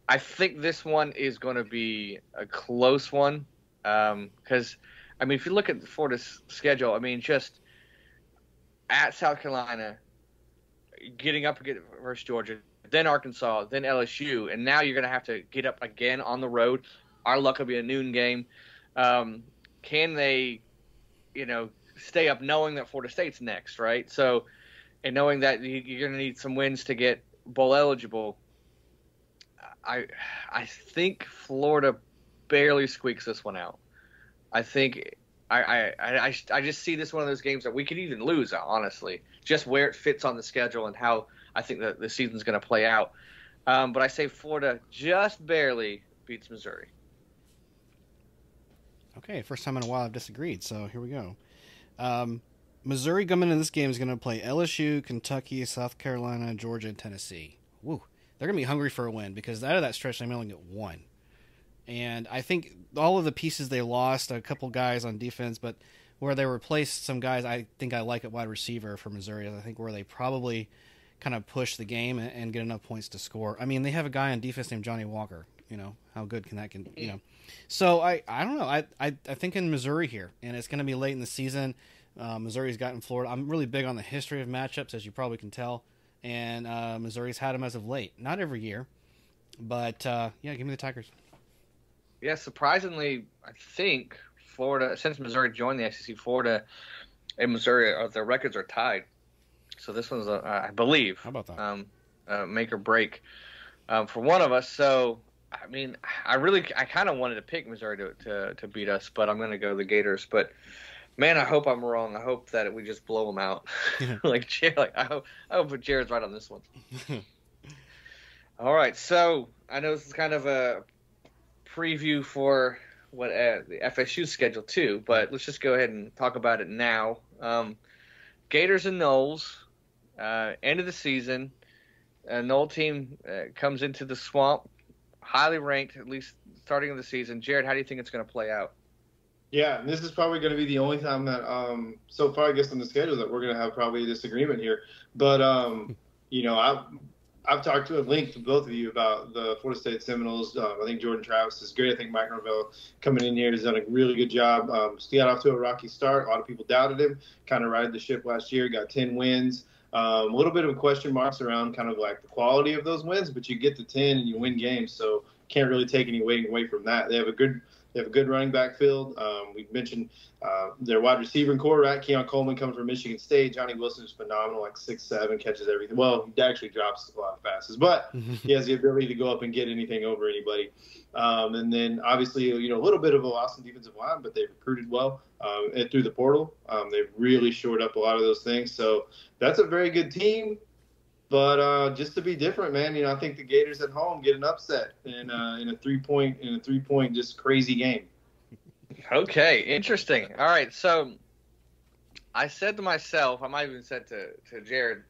Speaker 2: I think this one is going to be a close one. Because, if you look at Florida's schedule, just at South Carolina, getting up against versus Georgia, then Arkansas, then LSU, and now you're going to have to get up again on the road. Our luck will be a noon game. Can they stay up knowing that Florida State's next, right? So, and knowing that you're going to need some wins to get bowl eligible, I think Florida barely squeaks this one out. I think I just see this one of those games that we could even lose, honestly, just where it fits on the schedule and how I think the season's going to play out. But I say Florida just barely beats Missouri.
Speaker 1: Okay, first time in a while I've disagreed, so here we go. Missouri coming into this game is going to play LSU, Kentucky, South Carolina, Georgia, and Tennessee. Woo. They're going to be hungry for a win because out of that stretch, they may only get one. And I think all of the pieces they lost, a couple guys on defense, but where they replaced some guys I think I like at wide receiver for Missouri, I think where they probably kind of push the game and get enough points to score. I mean, they have a guy on defense named Johnny Walker. How good can that So I don't know. I think in Missouri here, and it's going to be late in the season. Missouri's gotten Florida. I'm really big on the history of matchups, as you probably can tell. And Missouri's had them as of late. Not every year. But, give me the Tigers.
Speaker 2: Yeah, surprisingly, I think Florida, since Missouri joined the SEC, Florida and Missouri, their records are tied. So this one's, I believe,
Speaker 1: how about that?
Speaker 2: Make or break for one of us. So, I mean, I kind of wanted to pick Missouri to beat us, but I'm going to go the Gators. But, man, I hope I'm wrong. I hope that we just blow them out. I hope Jared's right on this one. All right, so I know this is kind of a preview for what the FSU schedule too, but let's just go ahead and talk about it now. Gators and Noles, end of the season. Nole team comes into the swamp, highly ranked, at least starting of the season. Jared, how do you think it's going to play out?
Speaker 3: Yeah, this is probably going to be the only time that, so far, I guess, on the schedule that we're going to have probably a disagreement here. But, I've talked to at length to both of you about the Florida State Seminoles. I think Jordan Travis is great. I think Mike Norvell coming in here has done a really good job. He got off to a rocky start. A lot of people doubted him, kind of righted the ship last year, got 10 wins. A little bit of question marks around kind of like the quality of those wins, but you get to 10 and you win games, so can't really take any weight away from that. They have a good running back field. We mentioned their wide receiver and core, right? Keon Coleman comes from Michigan State. Johnny Wilson is phenomenal, like 6'7", catches everything. Well, he actually drops a lot of passes, but he has the ability to go up and get anything over anybody. And then obviously, a little bit of a loss in defensive line, but they recruited well through the portal. They've really shored up a lot of those things. So that's a very good team. But just to be different, man, I think the Gators at home get an upset in a 3-point just crazy game.
Speaker 2: Okay, interesting. All right, so I said to myself, I might have even said to Jared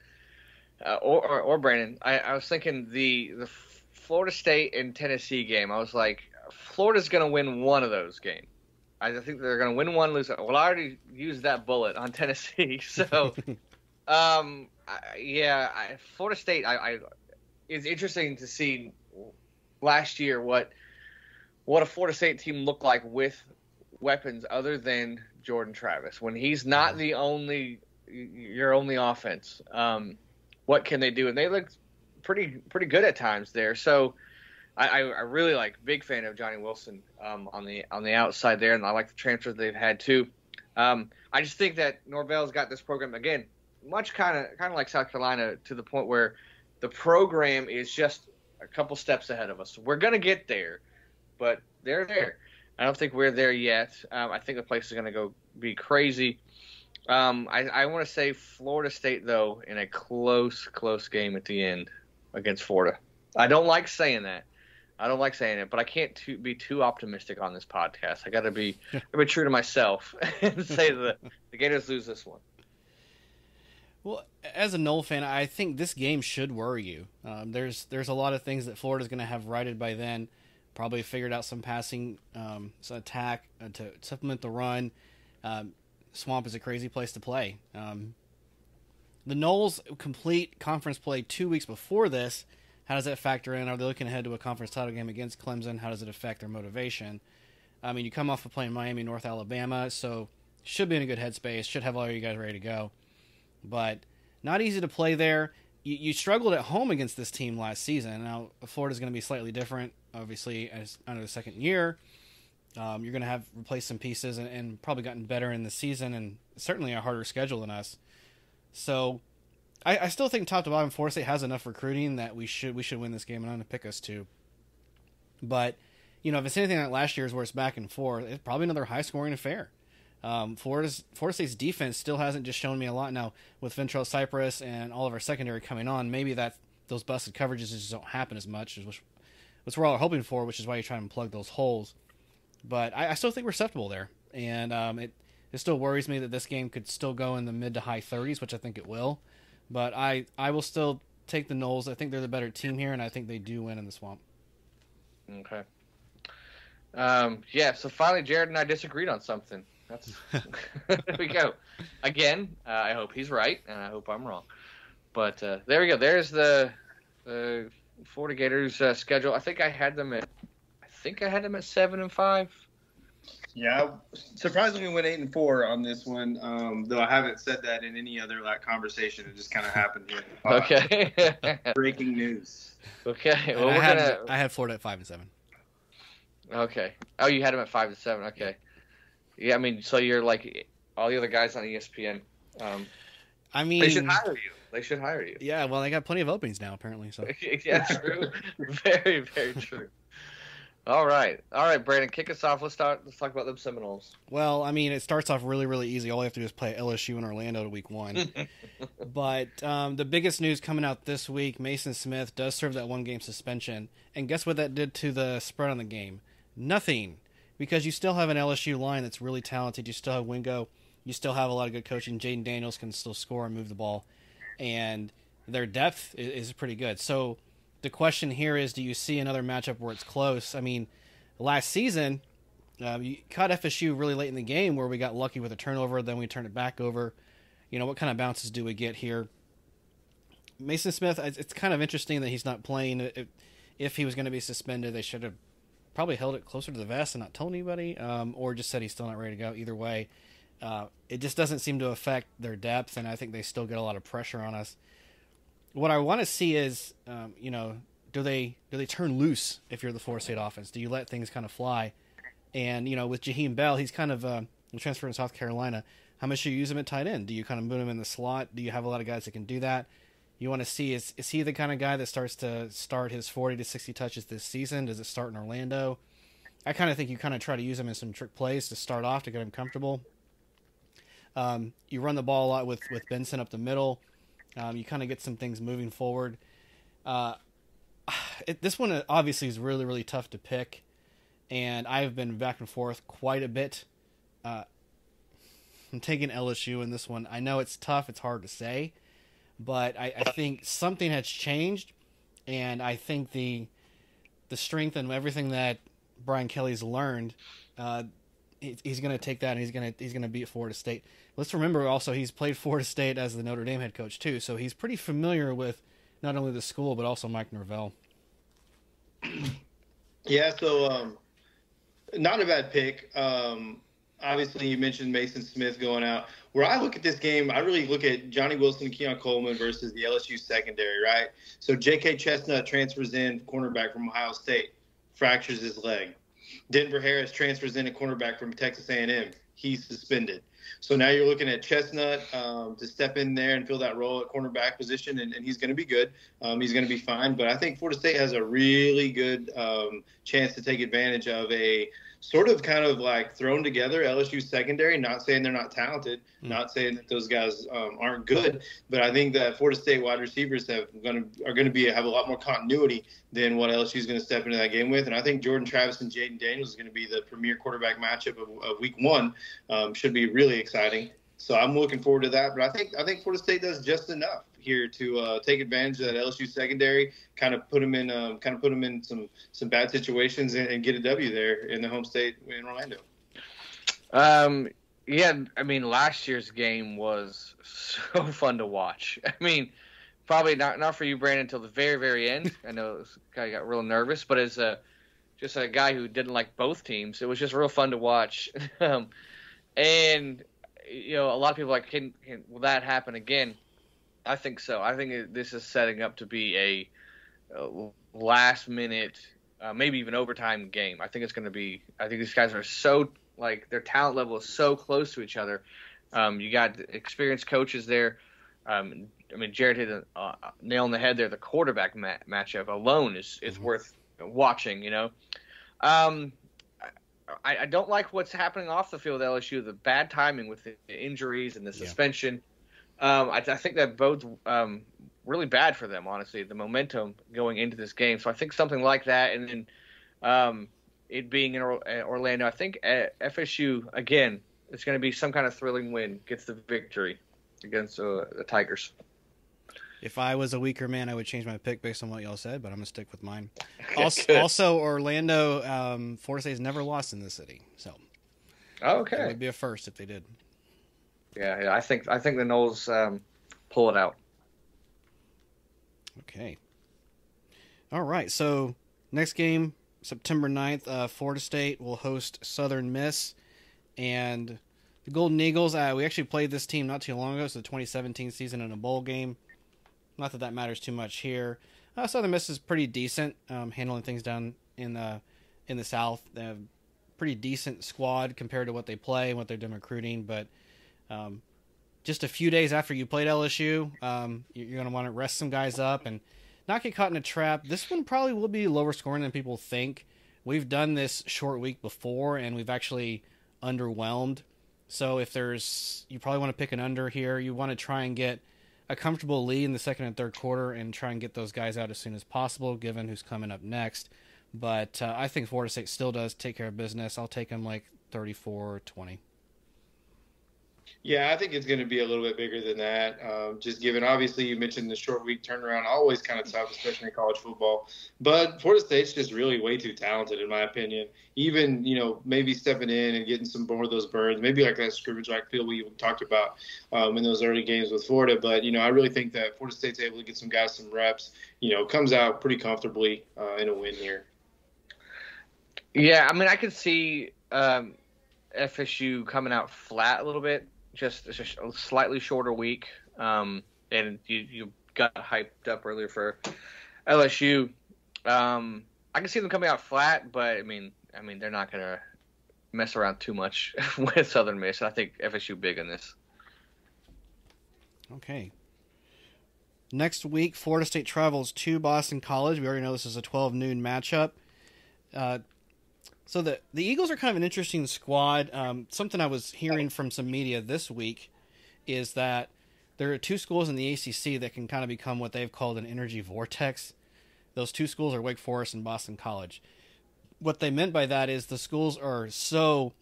Speaker 2: or Brandon, I was thinking the Florida State and Tennessee game. I was like, Florida's going to win one of those games. I think they're going to win one, lose. Well, I already used that bullet on Tennessee, so. Florida State. It's interesting to see last year what a Florida State team looked like with weapons other than Jordan Travis. When he's not your only offense, what can they do? And they looked pretty good at times there. So I really like, big fan of Johnny Wilson on the outside there, and I like the transfers they've had too. I just think that Norvell's got this program again. Much kind of like South Carolina, to the point where the program is just a couple steps ahead of us. We're going to get there, but they're there. I don't think we're there yet. I think the place is going to go be crazy. I want to say Florida State, though, in a close game at the end against Florida. I don't like saying that. But I can't be too optimistic on this podcast. I got to be true to myself and say that the Gators lose this one.
Speaker 1: Well, as a Nole fan, I think this game should worry you. There's a lot of things that Florida's going to have righted by then. Probably figured out some passing, some attack to supplement the run. Swamp is a crazy place to play. The Noles complete conference play 2 weeks before this. How does that factor in? Are they looking ahead to a conference title game against Clemson? How does it affect their motivation? I mean, you come off of playing Miami, North Alabama, so should be in a good headspace. Should have all you guys ready to go. But not easy to play there. You struggled at home against this team last season. Now, Florida's going to be slightly different, obviously, as under the second year. You're going to have replaced some pieces and probably gotten better in the season, and certainly a harder schedule than us. So I still think top to bottom, Florida State has enough recruiting that we should win this game, and I'm going to pick us to. But, if it's anything like last year's where it's back and forth, it's probably another high-scoring affair. Florida State's defense still hasn't just shown me a lot. Now, with Ventrell Cypress and all of our secondary coming on, maybe those busted coverages just don't happen as much, which we're all hoping for, which is why you try and plug those holes. But I still think we're susceptible there. And it still worries me that this game could still go in the mid to high 30s, which I think it will. But I will still take the Noles. I think they're the better team here, and I think they do win in the Swamp.
Speaker 2: Okay. So finally Jarad and I disagreed on something. There we go. Again, I hope he's right, and I hope I'm wrong. But there we go. There's the Florida Gators schedule. I think I had them at 7-5.
Speaker 3: Yeah, surprisingly went 8-4 on this one. Though I haven't said that in any other conversation. It just kind of happened here.
Speaker 2: Okay.
Speaker 3: Breaking news.
Speaker 2: Okay. Well,
Speaker 1: I had Florida at 5-7.
Speaker 2: Okay. Oh, you had them at 5-7. Okay. Yeah, I mean, so you're like all the other guys on ESPN. They should hire you.
Speaker 1: Yeah, well, they got plenty of openings now, apparently. So.
Speaker 2: Yeah, true. Very, very true. All right, Brandon, kick us off. Let's talk about them Seminoles.
Speaker 1: Well, I mean, it starts off really, really easy. All you have to do is play LSU in Orlando to week 1. But the biggest news coming out this week, Mason Smith does serve that 1-game suspension. And guess what that did to the spread on the game? Nothing. Because you still have an LSU line that's really talented. You still have Wingo. You still have a lot of good coaching. Jaden Daniels can still score and move the ball. And their depth is pretty good. So the question here is, do you see another matchup where it's close? I mean, last season, you caught FSU really late in the game where we got lucky with a turnover, then we turned it back over. What kind of bounces do we get here? Mason Smith, it's kind of interesting that he's not playing. If he was going to be suspended, they should have probably held it closer to the vest and not told anybody, or just said he's still not ready to go. Either way, it just doesn't seem to affect their depth, and I think they still get a lot of pressure on us. What I want to see is, do they turn loose if you're the Florida State offense? Do you let things kind of fly? And, with Jaheim Bell, he's kind of a transfer in South Carolina. How much do you use him at tight end? Do you kind of move him in the slot? Do you have a lot of guys that can do that? You want to see, is he the kind of guy that starts his 40 to 60 touches this season? Does it start in Orlando? I kind of think you kind of try to use him in some trick plays to start off to get him comfortable. You run the ball a lot with Benson up the middle. You kind of get some things moving forward. This one obviously is really, really tough to pick, and I've been back and forth quite a bit. I'm taking LSU in this one. I know it's tough. It's hard to say. But I think something has changed, and I think the strength and everything that Brian Kelly's learned, he's going to take that and he's going to beat Florida State. Let's remember also he's played Florida State as the Notre Dame head coach too, so he's pretty familiar with not only the school but also Mike Norvell.
Speaker 3: Yeah, so not a bad pick. Obviously, you mentioned Mason Smith going out. Where I look at this game, I really look at Johnny Wilson and Keon Coleman versus the LSU secondary, right? So J.K. Chestnut transfers in, cornerback from Ohio State, fractures his leg. Denver Harris transfers in, a cornerback from Texas A&M. He's suspended. So now you're looking at Chestnut to step in there and fill that role at cornerback position, and he's going to be good. He's going to be fine. But I think Florida State has a really good chance to take advantage of a sort of kind of like thrown together LSU secondary. Not saying they're not talented, not saying that those guys aren't good, but I think that Florida State wide receivers are going to have a lot more continuity than what LSU is going to step into that game with. And I think Jordan Travis and Jaden Daniels is going to be the premier quarterback matchup of week 1. Should be really exciting. So I'm looking forward to that. But I think Florida State does just enough here to take advantage of that LSU secondary, kind of put them in some bad situations and get a W there in the home state in Orlando.
Speaker 2: Yeah, I mean, last year's game was so fun to watch. I mean, probably not for you, Brandon, until the very, very end. I know this guy got real nervous, but as just a guy who didn't like both teams, it was just real fun to watch. And a lot of people are like, will that happen again? I think so. I think this is setting up to be a last-minute maybe even overtime game. I think it's going to be. I think these guys are so their talent level is so close to each other. You got experienced coaches there. Jarad hit a nail on the head there. The quarterback matchup alone is worth watching. I don't like what's happening off the field at LSU. The bad timing with the injuries and the suspension. I think that bodes really bad for them, honestly, the momentum going into this game. So I think something like that, and then it being in Orlando, I think FSU, again, it's going to be some kind of thrilling win, gets the victory against the Tigers.
Speaker 1: If I was a weaker man, I would change my pick based on what y'all said, but I'm going to stick with mine. Also, Orlando, Florida State's never lost in this city, so it would be a first if they did.
Speaker 2: Yeah, I think the Noles pull it out.
Speaker 1: Okay. All right, so next game, September 9th, Florida State will host Southern Miss, and the Golden Eagles, we actually played this team not too long ago, so the 2017 season in a bowl game. Not that matters too much here. Southern Miss is pretty decent, handling things down in the South. They have a pretty decent squad compared to what they play and what they're doing recruiting. But just a few days after you played LSU, you're going to want to rest some guys up and not get caught in a trap. This one probably will be lower scoring than people think. We've done this short week before, and we've actually underwhelmed. So you probably want to pick an under here. You want to try and get a comfortable lead in the second and third quarter and try and get those guys out as soon as possible, given who's coming up next. But I think Florida State still does take care of business. I'll take them 34-20.
Speaker 3: Yeah, I think it's going to be a little bit bigger than that. Just given, obviously, you mentioned the short week turnaround, always kind of tough, especially in college football. But Florida State's just really way too talented, in my opinion. Even, maybe stepping in and getting some more of those burns, maybe like that scrimmage like feel we talked about in those early games with Florida. But, I really think that Florida State's able to get some guys some reps, comes out pretty comfortably in a win here.
Speaker 2: Yeah, I could see FSU coming out flat a little bit. Just a slightly shorter week, and you got hyped up earlier for LSU. I can see them coming out flat, but they're not gonna mess around too much with Southern Miss. I think FSU big in this.
Speaker 1: Okay. Next week, Florida State travels to Boston College. We already know this is a 12 noon matchup. So the Eagles are kind of an interesting squad. Something I was hearing from some media this week is that there are two schools in the ACC that can kind of become what they've called an energy vortex. Those two schools are Wake Forest and Boston College. What they meant by that is the schools are so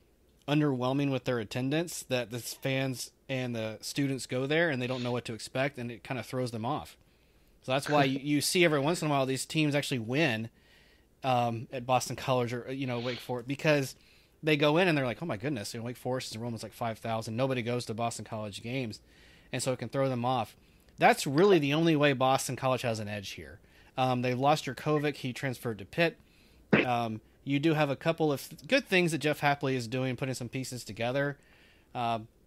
Speaker 1: underwhelming with their attendance that the fans and the students go there and they don't know what to expect, and it kind of throws them off. So that's why you see every once in a while these teams actually win at Boston College or Wake Forest, because they go in and they're like, oh my goodness, Wake Forest's enrollment's 5,000. Nobody goes to Boston College games, and so it can throw them off. That's really the only way Boston College has an edge here. They've lost Jurkovec. He transferred to Pitt. You do have a couple of good things that Jeff Hapley is doing, putting some pieces together.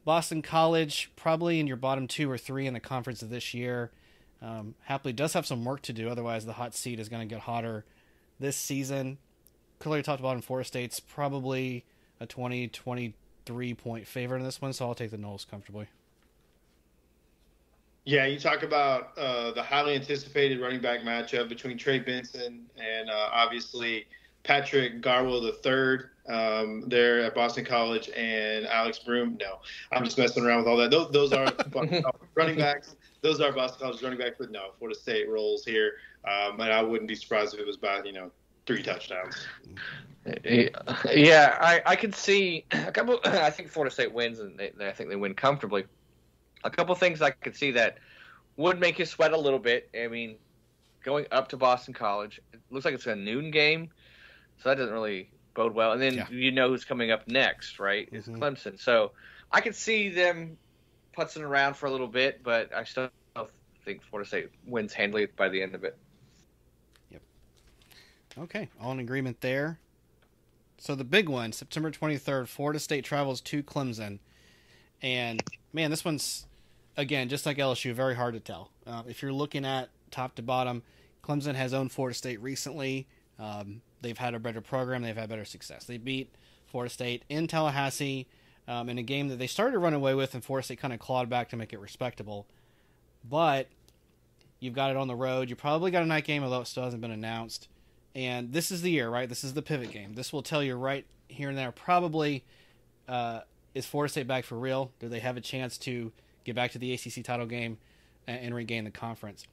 Speaker 1: Boston College probably in your bottom 2 or 3 in the conference of this year. Hapley does have some work to do, otherwise the hot seat is going to get hotter this season. Clearly talked about in Florida State's probably a 20-23 point favorite in this one, so I'll take the Noles comfortably.
Speaker 3: Yeah, you talk about the highly anticipated running back matchup between Trey Benson and obviously Patrick Garwell III there at Boston College and Alex Broom. No, I'm just messing around with all that. Those are running backs. Those are Boston College running backs, but no, Florida State rolls here. And I wouldn't be surprised if it was by 3 touchdowns.
Speaker 2: Yeah, I could see a couple. I think Florida State wins, and I think they win comfortably. A couple things I could see that would make you sweat a little bit. Going up to Boston College, it looks like it's a noon game, so that doesn't really bode well. And then who's coming up next, right? Is Clemson. So I could see them putzing around for a little bit, but I still think Florida State wins handily by the end of it.
Speaker 1: Yep. Okay, all in agreement there. So the big one, September 23rd, Florida State travels to Clemson. And, man, this one's, again, just like LSU, very hard to tell. If you're looking at top to bottom, Clemson has owned Florida State recently. they've had a better program. They've had better success. They beat Florida State in Tallahassee in a game that they started to run away with, and Florida State kind of clawed back to make it respectable. But you've got it on the road. You probably got a night game, although it still hasn't been announced. And this is the year, right? This is the pivot game. This will tell you right here and there probably is Florida State back for real? Do they have a chance to get back to the ACC title game and regain the conference?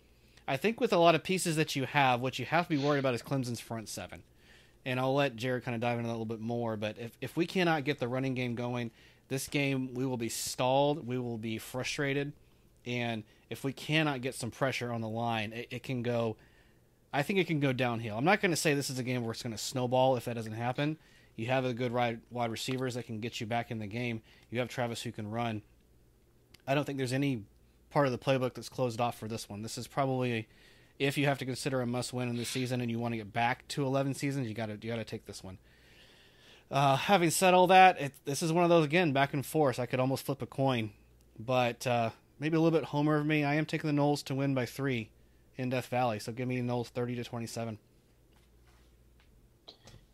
Speaker 1: I think with a lot of pieces that you have, what you have to be worried about is Clemson's front seven. And I'll let Jarad kind of dive into that a little bit more. But if we cannot get the running game going, this game we will be stalled. We will be frustrated. And if we cannot get some pressure on the line, it can go – I think it can go downhill. I'm not going to say this is a game where it's going to snowball if that doesn't happen. You have a good wide receivers that can get you back in the game. You have Travis who can run. I don't think there's any part of the playbook that's closed off for this one. This is probably, if you have to consider a must-win in this season and you want to get back to 11 seasons, you got to take this one. Having said all that, this is one of those, again, back and forth. I could almost flip a coin, but maybe a little bit homer of me. I am taking the Noles to win by 3 in Death Valley, so give me the Noles 30-27.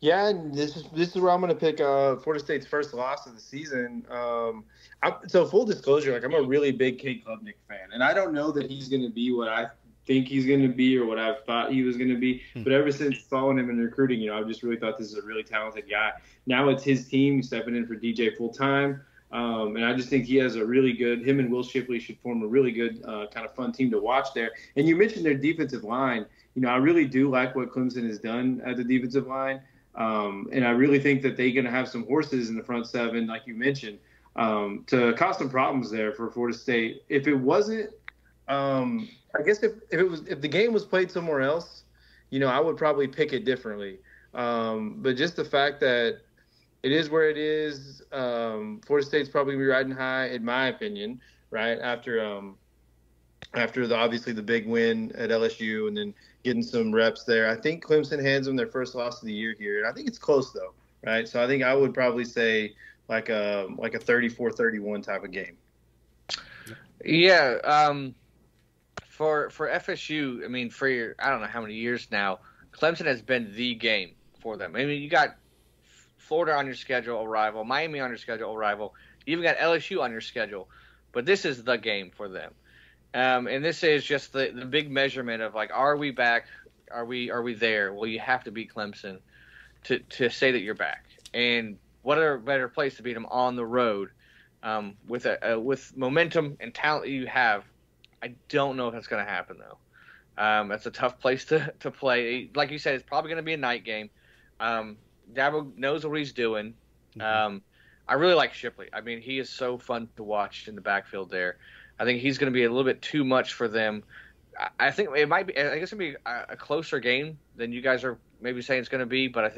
Speaker 3: Yeah, and this is where I'm going to pick Florida State's first loss of the season. So full disclosure, like I'm a really big Cade Klubnik fan, and I don't know that he's going to be what I think he's going to be or what I thought he was going to be. But ever since following him in recruiting, I've just really thought this is a really talented guy. Now it's his team stepping in for DJ full time. And I just think he has a really good – him and Will Shipley should form a really good kind of fun team to watch there. And you mentioned their defensive line. I really do like what Clemson has done at the defensive line. And I really think that they're going to have some horses in the front seven, like you mentioned, to cause some problems there for Florida State. If it wasn't I guess if the game was played somewhere else, I would probably pick it differently. But just the fact that it is where it is, Florida State's probably be riding high, in my opinion, right after obviously the big win at LSU and then getting some reps there. I think Clemson hands them their first loss of the year here, and I think it's close though, right? So I think I would probably say like a 34-31 type of game.
Speaker 2: Yeah. For FSU, I mean, I don't know how many years now, Clemson has been the game for them. I mean, you got Florida on your schedule, a rival, Miami on your schedule, a rival. You even got LSU on your schedule, but this is the game for them. And this is just the big measurement of like, are we back? Are we there? Well, you have to beat Clemson to say that you're back. And what a better place to beat them on the road with momentum and talent that you have. I don't know if that's going to happen though. That's a tough place to play. Like you said, it's probably going to be a night game. Dabo knows what he's doing. I really like Shipley. I mean, he is so fun to watch in the backfield there. I think he's going to be a little bit too much for them. I think it might be. I guess it'll be a closer game than you guys are maybe saying it's going to be. But I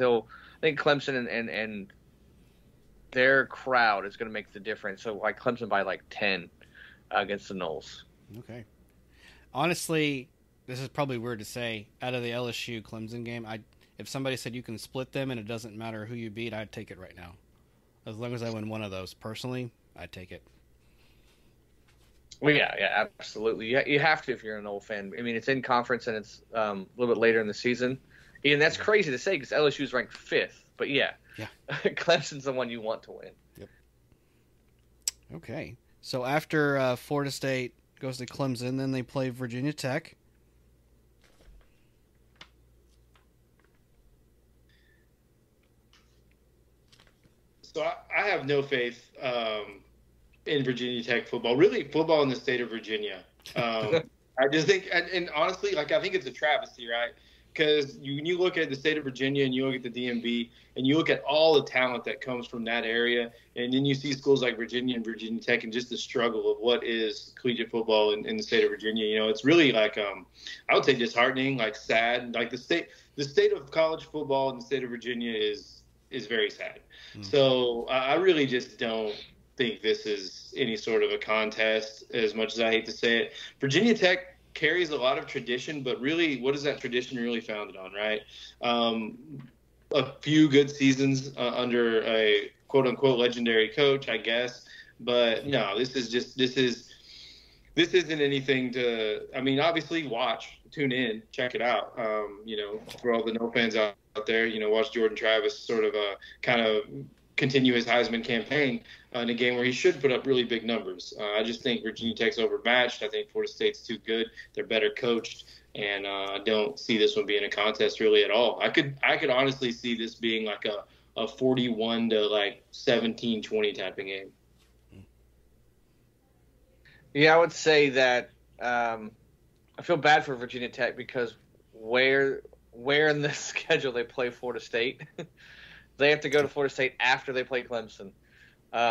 Speaker 2: think Clemson and their crowd is going to make the difference. So like Clemson by like 10 against the Noles.
Speaker 1: Okay. Honestly, this is probably weird to say. Out of the LSU Clemson game, if somebody said you can split them and it doesn't matter who you beat, I'd take it right now. As long as I win one of those personally, I'd take it.
Speaker 2: Well, yeah, absolutely. You have to if you're an old fan. I mean, it's in conference and it's a little bit later in the season. And that's crazy to say because LSU is ranked 5th. But yeah. Clemson's the one you want to win.
Speaker 1: Yep. Okay. So after Florida State goes to Clemson, then they play Virginia Tech.
Speaker 3: So I have no faith in Virginia Tech football, really football in the state of Virginia. I just think, and honestly, like I think it's a travesty, right? Because when you look at the state of Virginia and you look at the DMV and you look at all the talent that comes from that area, and then you see schools like Virginia and Virginia Tech and just the struggle of what is collegiate football in the state of Virginia. It's really like I would say disheartening, like sad. Like the state of college football in the state of Virginia is very sad. So I really just don't think this is any sort of a contest, as much as I hate to say it. Virginia Tech carries a lot of tradition, but really, what is that tradition really founded on, right? A few good seasons under a quote-unquote legendary coach, I guess. But no, this isn't anything to – I mean, obviously tune in, check it out, for all the no fans out out there. Watch Jordan Travis sort of kind of continue his Heisman campaign in a game where he should put up really big numbers. I just think Virginia Tech's overmatched. I think Florida State's too good. They're better coached, and I don't see this one being a contest really at all. I could honestly see this being like a 41 to like 17-20 type of game.
Speaker 2: Yeah, I would say that I feel bad for Virginia Tech because where in the schedule they play Florida State. They have to go to Florida State after they play Clemson,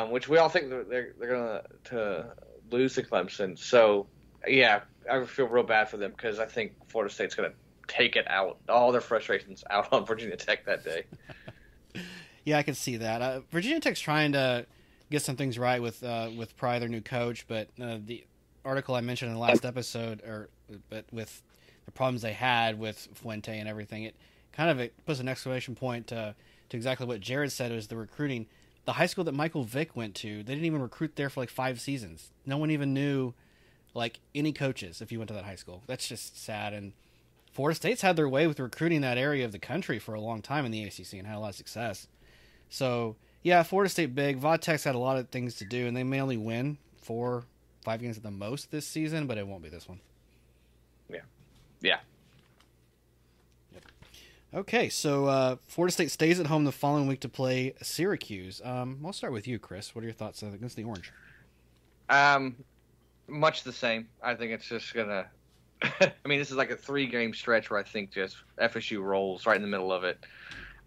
Speaker 2: which we all think they're going to lose to Clemson. So, yeah, I feel real bad for them because I think Florida State's going to take it out, all their frustrations out on Virginia Tech that day.
Speaker 1: Yeah, I can see that. Virginia Tech's trying to get some things right with probably their new coach, but the article I mentioned in the last episode, but with the problems they had with Fuente and everything, it puts an exclamation point to exactly what Jarad said. It was the recruiting. The high school that Michael Vick went to, they didn't even recruit there for like 5 seasons. No one even knew like any coaches if you went to that high school. That's just sad. And Florida State's had their way with recruiting that area of the country for a long time in the ACC and had a lot of success. So yeah, Florida State big. Vodtech's had a lot of things to do, and they may only win 4-5 games at the most this season, but it won't be this one.
Speaker 2: Yeah.
Speaker 1: Okay, so Florida State stays at home the following week to play Syracuse. I'll start with you, Chris. What are your thoughts against the Orange?
Speaker 2: Much the same. I think it's just going to – I mean, this is like a 3-game stretch where I think just FSU rolls right in the middle of it.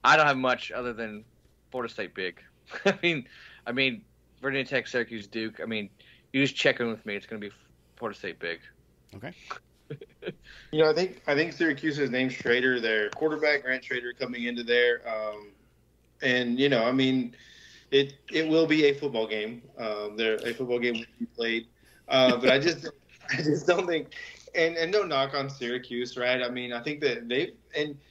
Speaker 2: I don't have much other than Florida State big. I mean, Virginia Tech, Syracuse, Duke. I mean, you just check in with me. It's going to be Florida State big.
Speaker 1: Okay.
Speaker 3: I think Syracuse has named Schrader their quarterback, Grant Schrader, coming into there. And I mean, it will be a football game. A football game will be played. But I just don't think, and no knock on Syracuse, right? I mean, I think that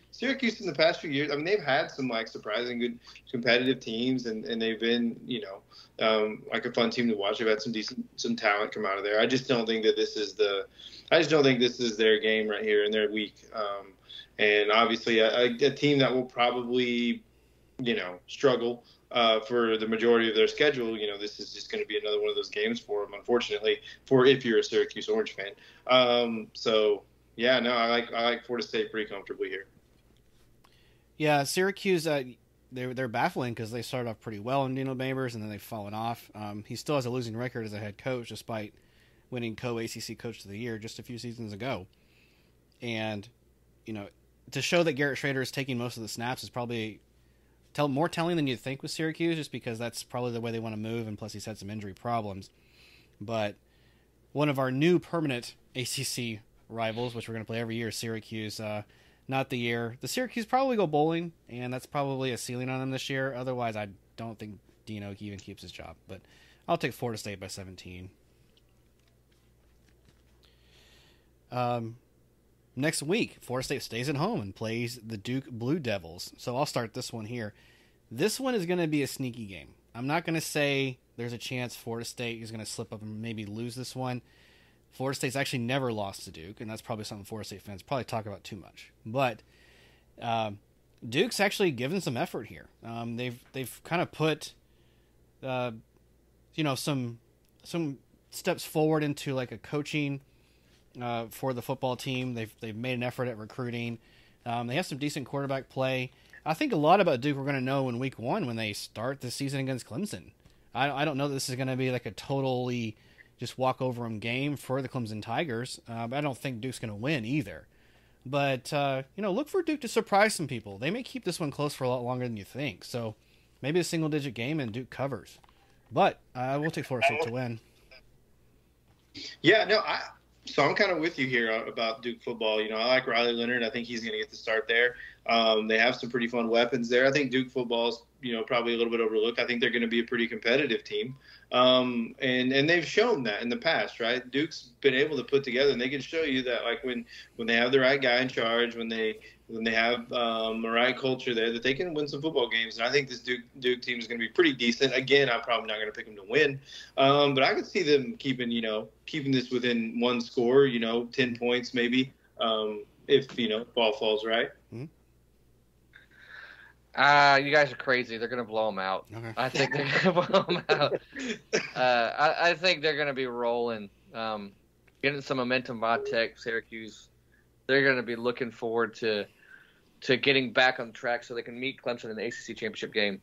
Speaker 3: Syracuse in the past few years, I mean, they've had some like surprising good competitive teams, and they've been, like a fun team to watch. They've had some talent come out of there. I just don't think that this is their game right here in their week. And obviously a team that will probably, struggle for the majority of their schedule. This is just going to be another one of those games for them, unfortunately, if you're a Syracuse Orange fan. So yeah, no, I like Florida State pretty comfortably here.
Speaker 1: Yeah, Syracuse, they're baffling because they started off pretty well in Dino Babers, and then they've fallen off. He still has a losing record as a head coach, despite winning co-ACC Coach of the Year just a few seasons ago. And, to show that Garrett Schrader is taking most of the snaps is probably more telling than you'd think with Syracuse, just because that's probably the way they want to move, and plus he's had some injury problems. But one of our new permanent ACC rivals, which we're going to play every year, Syracuse, not the year. The Syracuse probably go bowling, and that's probably a ceiling on them this year. Otherwise, I don't think Dino even keeps his job. But I'll take Florida State by 17. Next week, Florida State stays at home and plays the Duke Blue Devils. So I'll start this one here. This one is going to be a sneaky game. I'm not going to say there's a chance Florida State is going to slip up and maybe lose this one. Florida State's actually never lost to Duke, and that's probably something Florida State fans probably talk about too much. But Duke's actually given some effort here. They've kind of put some steps forward into like a coaching for the football team. They've made an effort at recruiting. They have some decent quarterback play. I think a lot about Duke we're going to know in week 1 when they start the season against Clemson. I don't know that this is going to be like a totally just walk over them game for the Clemson Tigers. But I don't think Duke's going to win either. But, look for Duke to surprise some people. They may keep this one close for a lot longer than you think. So maybe a single-digit game and Duke covers. But I will take Florida State to win.
Speaker 3: Yeah, no, so I'm kind of with you here about Duke football. I like Riley Leonard. I think he's going to get the start there. They have some pretty fun weapons there. I think Duke football's, probably a little bit overlooked. I think they're going to be a pretty competitive team. And they've shown that in the past, right? Duke's been able to put together, and they can show you that, like when they have the right guy in charge, when they have the right culture there, that they can win some football games. And I think this Duke team is going to be pretty decent. Again, I'm probably not going to pick them to win, but I could see them keeping this within one score, 10 points maybe, if ball falls right.
Speaker 1: Mm-hmm.
Speaker 2: You guys are crazy. They're going to blow them out.
Speaker 1: Okay.
Speaker 2: I think they're going to blow them out. I think they're going to be rolling, getting some momentum by Tech, Syracuse. They're going to be looking forward to getting back on track so they can meet Clemson in the ACC championship game.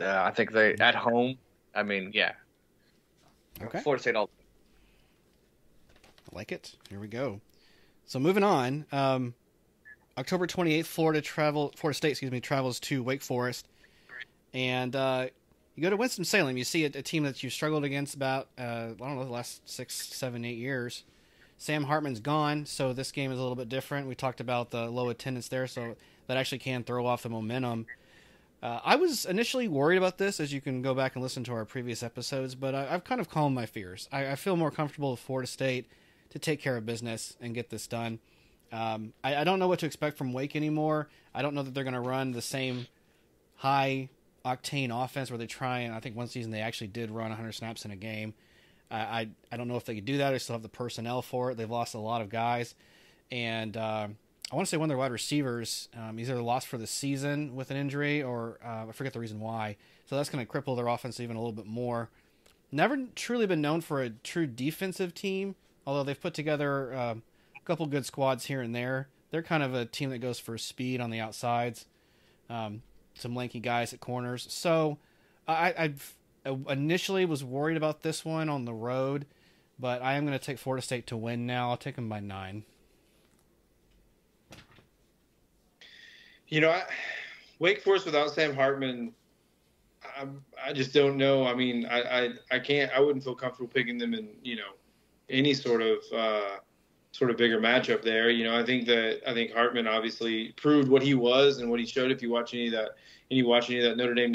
Speaker 2: I think they at home. I mean, yeah.
Speaker 1: Okay.
Speaker 2: Florida State all.
Speaker 1: I like it. Here we go. So moving on. October 28th, Florida State travels to Wake Forest, and you go to Winston-Salem. You see a team that you've struggled against about the last 6, 7, 8 years. Sam Hartman's gone, so this game is a little bit different. We talked about the low attendance there, so that actually can throw off the momentum. I was initially worried about this, as you can go back and listen to our previous episodes, but I've kind of calmed my fears. I feel more comfortable with Florida State to take care of business and get this done. I don't know what to expect from Wake anymore. I don't know that they're going to run the same high-octane offense where they try, and I think one season they actually did run 100 snaps in a game. I don't know if they could do that. They still have the personnel for it. They've lost a lot of guys. And I want to say one of their wide receivers either lost for the season with an injury or I forget the reason why. So that's going to cripple their offense even a little bit more. Never truly been known for a true defensive team, although they've put together a couple good squads here and there. They're kind of a team that goes for speed on the outsides, some lanky guys at corners. So I initially was worried about this one on the road, but I am going to take Florida State to win now. I'll take them by 9.
Speaker 3: Wake Forest without Sam Hartman, I just don't know. I mean, I wouldn't feel comfortable picking them in, any sort of bigger matchup there. I think Hartman obviously proved what he was and what he showed. If you watch any of that Notre Dame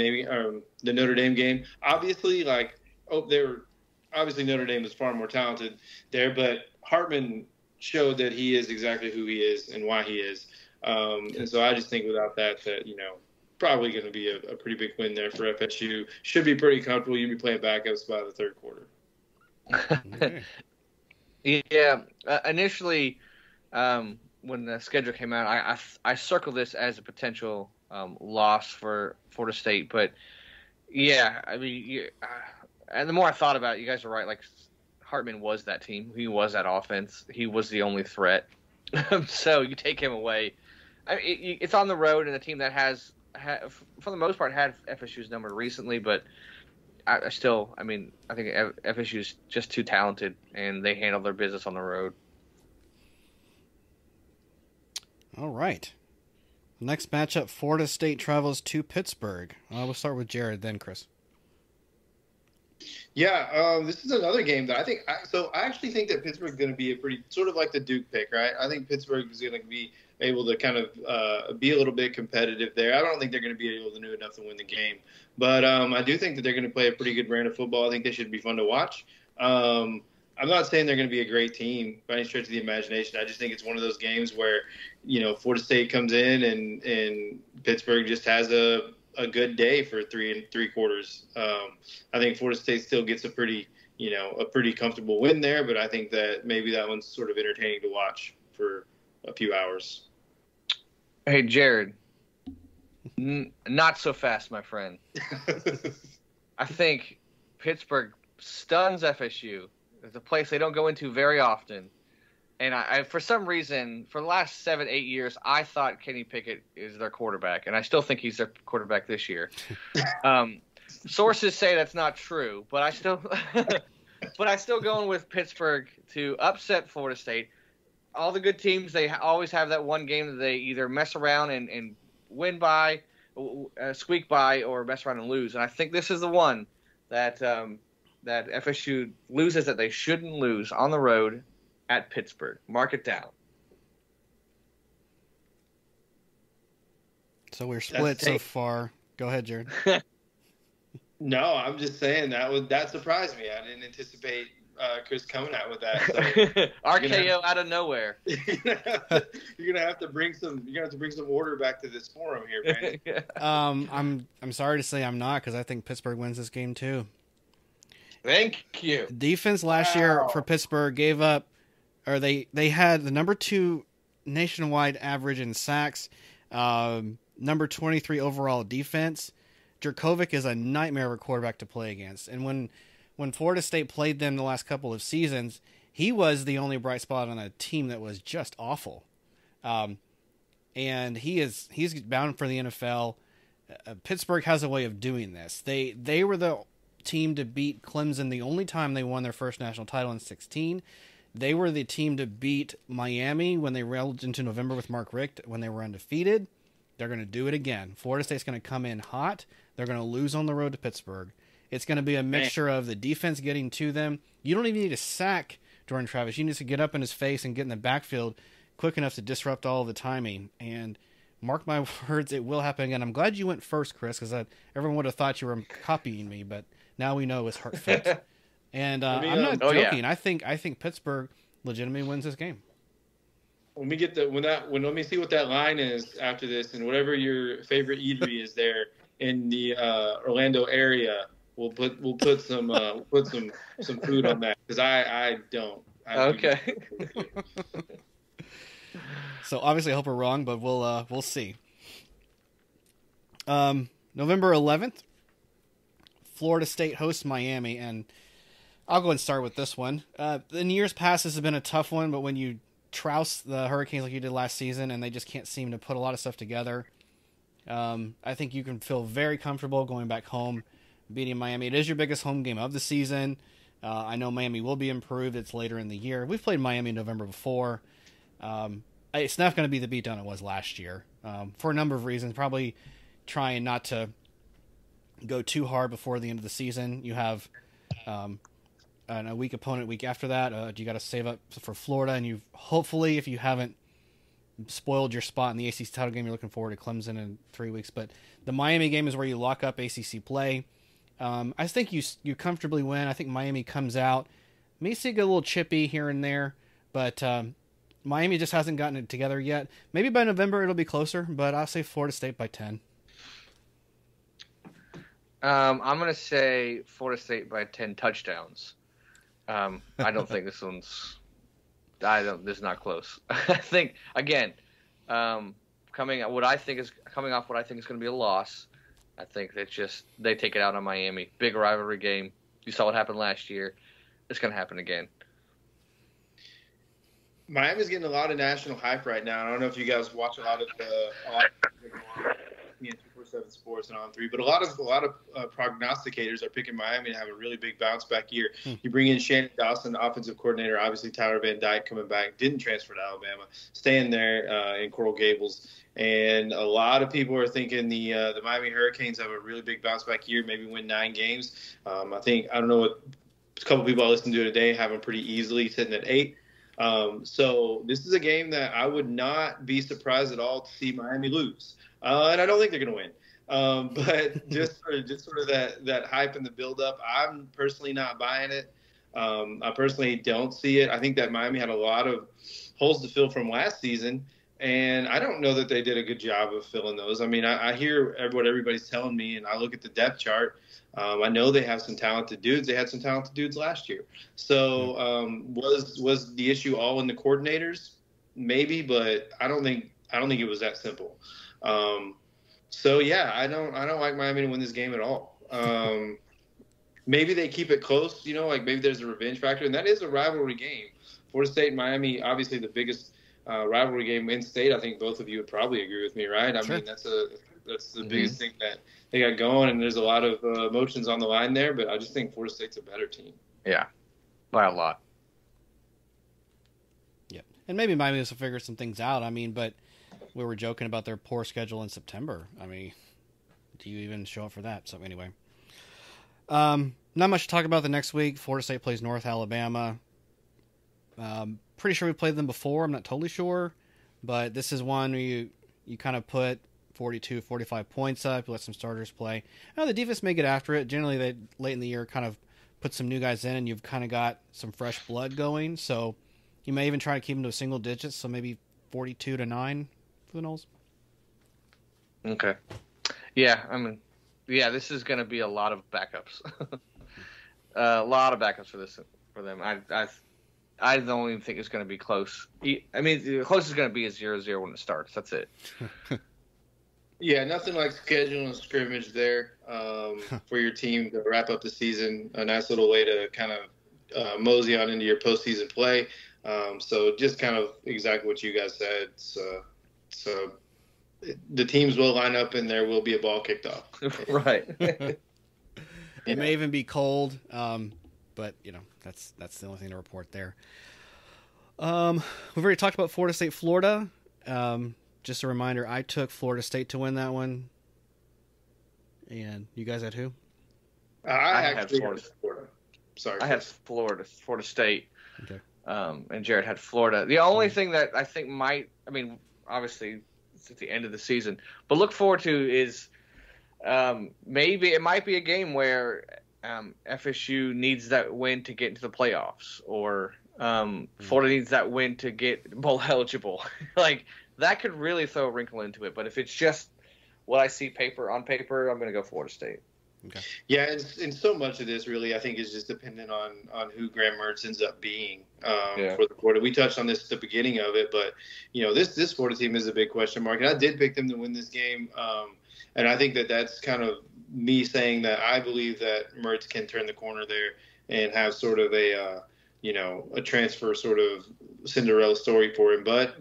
Speaker 3: the Notre Dame game, obviously Notre Dame was far more talented there, but Hartman showed that he is exactly who he is and why he is. And so I just think without that, probably going to be a pretty big win there for FSU. Should be pretty comfortable. You'll be playing backups by the third quarter.
Speaker 1: Okay.
Speaker 2: Yeah. Initially, when the schedule came out, I circled this as a potential loss for Florida State. But, yeah, I mean, and the more I thought about it, you guys are right. Like, Hartman was that team. He was that offense. He was the only threat. So you take him away. It's on the road, and a team that has, for the most part, had FSU's number recently, but I think FSU's just too talented, and they handle their business on the road.
Speaker 1: All right. Next matchup, Florida State travels to Pittsburgh. We'll start with Jarad, then Chris.
Speaker 3: Yeah, this is another game that I actually think that Pittsburgh is going to be a pretty sort of like the Duke pick, right? I think Pittsburgh is going to be able to kind of be a little bit competitive there. I don't think they're going to be able to do enough to win the game, but I do think that they're going to play a pretty good brand of football. I think they should be fun to watch. I'm not saying they're going to be a great team by any stretch of the imagination. I just think it's one of those games where, Florida State comes in and Pittsburgh just has a good day for 3 3/4. I think Florida State still gets a pretty comfortable win there, but I think that maybe that one's sort of entertaining to watch for a few hours.
Speaker 2: Hey, Jarad, not so fast, my friend. I think Pittsburgh stuns FSU. It's a place they don't go into very often. And I for some reason, for the last 7, 8 years, I thought Kenny Pickett is their quarterback, and I still think he's their quarterback this year. Sources say that's not true, but I still going with Pittsburgh to upset Florida State. All the good teams, they always have that one game that they either mess around and win by, squeak by, or mess around and lose. And I think this is the one that FSU loses that they shouldn't lose on the road at Pittsburgh. Mark it down.
Speaker 1: So we're split so far. Go ahead, Jarad.
Speaker 3: No, I'm just saying that surprised me. I didn't anticipate Chris coming out with that. So
Speaker 2: RKO out of nowhere.
Speaker 3: You're gonna have to bring some order back to this forum here, man.
Speaker 1: I'm sorry to say I'm not, because I think Pittsburgh wins this game too.
Speaker 2: Thank you.
Speaker 1: Defense last year for Pittsburgh gave up, they had the number 2 nationwide average in sacks. number 23 overall defense. Jurkovec is a nightmare of a quarterback to play against. And when Florida State played them the last couple of seasons, he was the only bright spot on a team that was just awful. And he's bound for the NFL. Pittsburgh has a way of doing this. They were the team to beat Clemson the only time they won their first national title in 2016. They were the team to beat Miami when they rolled into November with Mark Richt when they were undefeated. They're going to do it again. Florida State's going to come in hot. They're going to lose on the road to Pittsburgh. It's going to be a mixture of the defense getting to them. You don't even need to sack Jordan Travis. You need to get up in his face and get in the backfield quick enough to disrupt all of the timing. And mark my words, it will happen again. I'm glad you went first, Chris, because everyone would have thought you were copying me, but now we know his heart fits. And I'm not joking. Yeah. I think Pittsburgh legitimately wins this game.
Speaker 3: When we get let me see what that line is after this, and whatever your favorite eatery is there in the Orlando area, we'll put some food on that, because I don't.
Speaker 2: Okay.
Speaker 1: So obviously I hope we're wrong, but we'll see. November 11th, Florida State hosts Miami, and I'll go and start with this one. In years past, this has been a tough one, but when you trouse the Hurricanes like you did last season and they just can't seem to put a lot of stuff together, I think you can feel very comfortable going back home, beating Miami. It is your biggest home game of the season. I know Miami will be improved. It's later in the year. We've played Miami in November before. It's not going to be the beatdown it was last year, for a number of reasons. Probably trying not to go too hard before the end of the season. You have a weak opponent week after that. You got to save up for Florida, and you hopefully, if you haven't spoiled your spot in the ACC title game, you're looking forward to Clemson in 3 weeks. But the Miami game is where you lock up ACC play. I think you comfortably win. I think Miami comes out. May see get a little chippy here and there, but Miami just hasn't gotten it together yet. Maybe by November it'll be closer, but I'll say Florida State by 10.
Speaker 2: I'm going to say Florida State by 10 touchdowns. I don't think this one's – this is not close. I think, again, coming off what I think is going to be a loss, I think they take it out on Miami. Big rivalry game. You saw what happened last year. It's going to happen again.
Speaker 3: Miami's getting a lot of national hype right now. I don't know if you guys watch a lot of 247 Sports and On3, but a lot of prognosticators are picking Miami to have a really big bounce back year. You bring in Shannon Dawson, the offensive coordinator, obviously Tyler Van Dyke coming back, didn't transfer to Alabama, staying there in Coral Gables. And a lot of people are thinking the Miami Hurricanes have a really big bounce back year, maybe win 9 games. I don't know what a couple people I listened to today have them pretty easily sitting at 8. So this is a game that I would not be surprised at all to see Miami lose. And I don't think they're going to win. But just sort of that hype and the build-up, I'm personally not buying it. I personally don't see it. I think that Miami had a lot of holes to fill from last season, and I don't know that they did a good job of filling those. I mean, I hear what everybody's telling me, and I look at the depth chart. I know they have some talented dudes. They had some talented dudes last year. So was the issue all in the coordinators? Maybe, but I don't think it was that simple. So yeah, I don't like Miami to win this game at all. Maybe they keep it close, like maybe there's a revenge factor, and that is a rivalry game. Florida State and Miami, obviously the biggest rivalry game in state. I think both of you would probably agree with me, right? I mean, that's the biggest thing that they got going, and there's a lot of emotions on the line there, but I just think Florida State's a better team.
Speaker 2: Yeah, by a lot.
Speaker 1: Yeah, and maybe Miami will figure some things out. I mean, but we were joking about their poor schedule in September. I mean, do you even show up for that? So anyway, not much to talk about the next week. Florida State plays North Alabama. Pretty sure we played them before. I'm not totally sure, but this is one where you kind of put 42, 45 points up. You let some starters play. Now the defense may get after it. Generally, they late in the year kind of put some new guys in, and you've kind of got some fresh blood going. So you may even try to keep them to single digits. So maybe 42-9 for the Noles.
Speaker 2: Okay. Yeah, I mean, this is going to be a lot of backups. A lot of backups for them. I don't even think it's going to be close. I mean, the closest it's going to be is 0-0 when it starts. That's it.
Speaker 3: Yeah, nothing like scheduling a scrimmage there for your team to wrap up the season. A nice little way to kind of mosey on into your postseason play. So just kind of exactly what you guys said. So the teams will line up and there will be a ball kicked off.
Speaker 2: Right.
Speaker 1: It may even be cold, but that's the only thing to report there. We've already talked about Florida State, Florida. Just a reminder, I took Florida State to win that one. And you guys had who?
Speaker 3: I had Florida. Sorry.
Speaker 2: I had Florida State.
Speaker 1: Okay.
Speaker 2: And Jarad had Florida. The only thing that I think obviously it's at the end of the season, but look forward to is maybe it might be a game where FSU needs that win to get into the playoffs, or Florida needs that win to get bowl eligible. Like, that could really throw a wrinkle into it. But if it's just what I see on paper, I'm going to go Florida State.
Speaker 1: Okay.
Speaker 3: Yeah, and so much of this really, I think, is just dependent on who Graham Mertz ends up being for the Florida. We touched on this at the beginning of it, but this Florida team is a big question mark, and I did pick them to win this game, and I think that's kind of me saying that I believe that Mertz can turn the corner there and have sort of a transfer sort of Cinderella story for him, but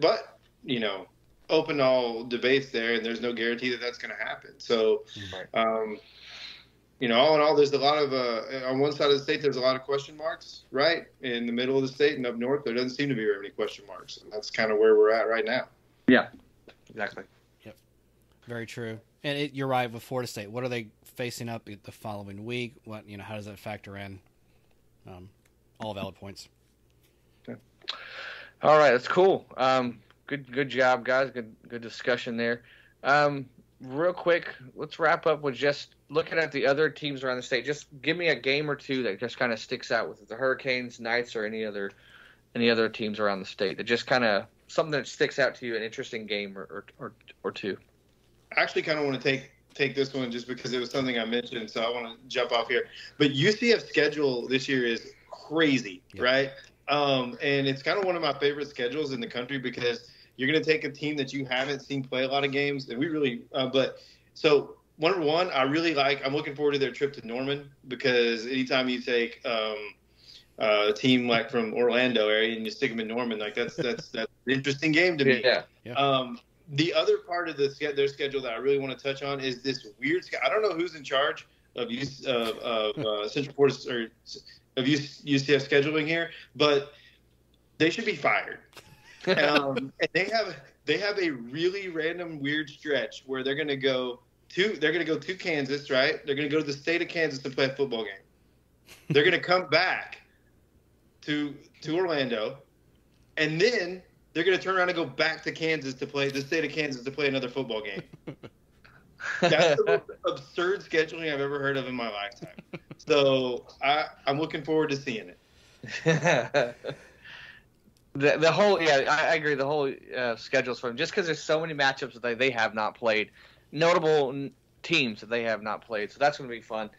Speaker 3: open all debates there, and there's no guarantee that that's going to happen. So. All in all, there's a lot of on one side of the state, there's a lot of question marks, right? In the middle of the state and up north, there doesn't seem to be very many question marks. And that's kind of where we're at right now.
Speaker 2: Yeah, exactly.
Speaker 1: Yep. Very true. And you're right with Florida State. What are they facing up the following week? How does that factor in? All valid points.
Speaker 2: Okay. All right. That's cool. Good job, guys. Good discussion there. Real quick, let's wrap up with just looking at the other teams around the state. Just give me a game or two that just kind of sticks out with the Hurricanes, Knights, or any other teams around the state that just kind of something that sticks out to you, an interesting game or two.
Speaker 3: I actually kind of want to take this one just because it was something I mentioned, so I want to jump off here. But UCF's schedule this year is crazy, right? And it's kind of one of my favorite schedules in the country because you're going to take a team that you haven't seen play a lot of games, and we really so number one, I'm looking forward to their trip to Norman, because anytime you take a team like from Orlando area and you stick them in Norman, like that's an interesting game to me.
Speaker 2: Yeah.
Speaker 3: The other part of their schedule that I really want to touch on is this weird. I don't know who's in charge of Central Florida or of UCF scheduling here, but they should be fired. And they have a really random weird stretch where they're going to go to Kansas, right? They're going to go to the state of Kansas to play a football game. They're going to come back to Orlando, and then they're going to turn around and go back to Kansas to play the state of Kansas to play another football game. That's the most absurd scheduling I've ever heard of in my lifetime. So I'm looking forward to seeing it.
Speaker 2: The whole, I agree. The whole schedule's fun just because there's so many matchups that they have not played, notable teams that they have not played. So that's going to be fun.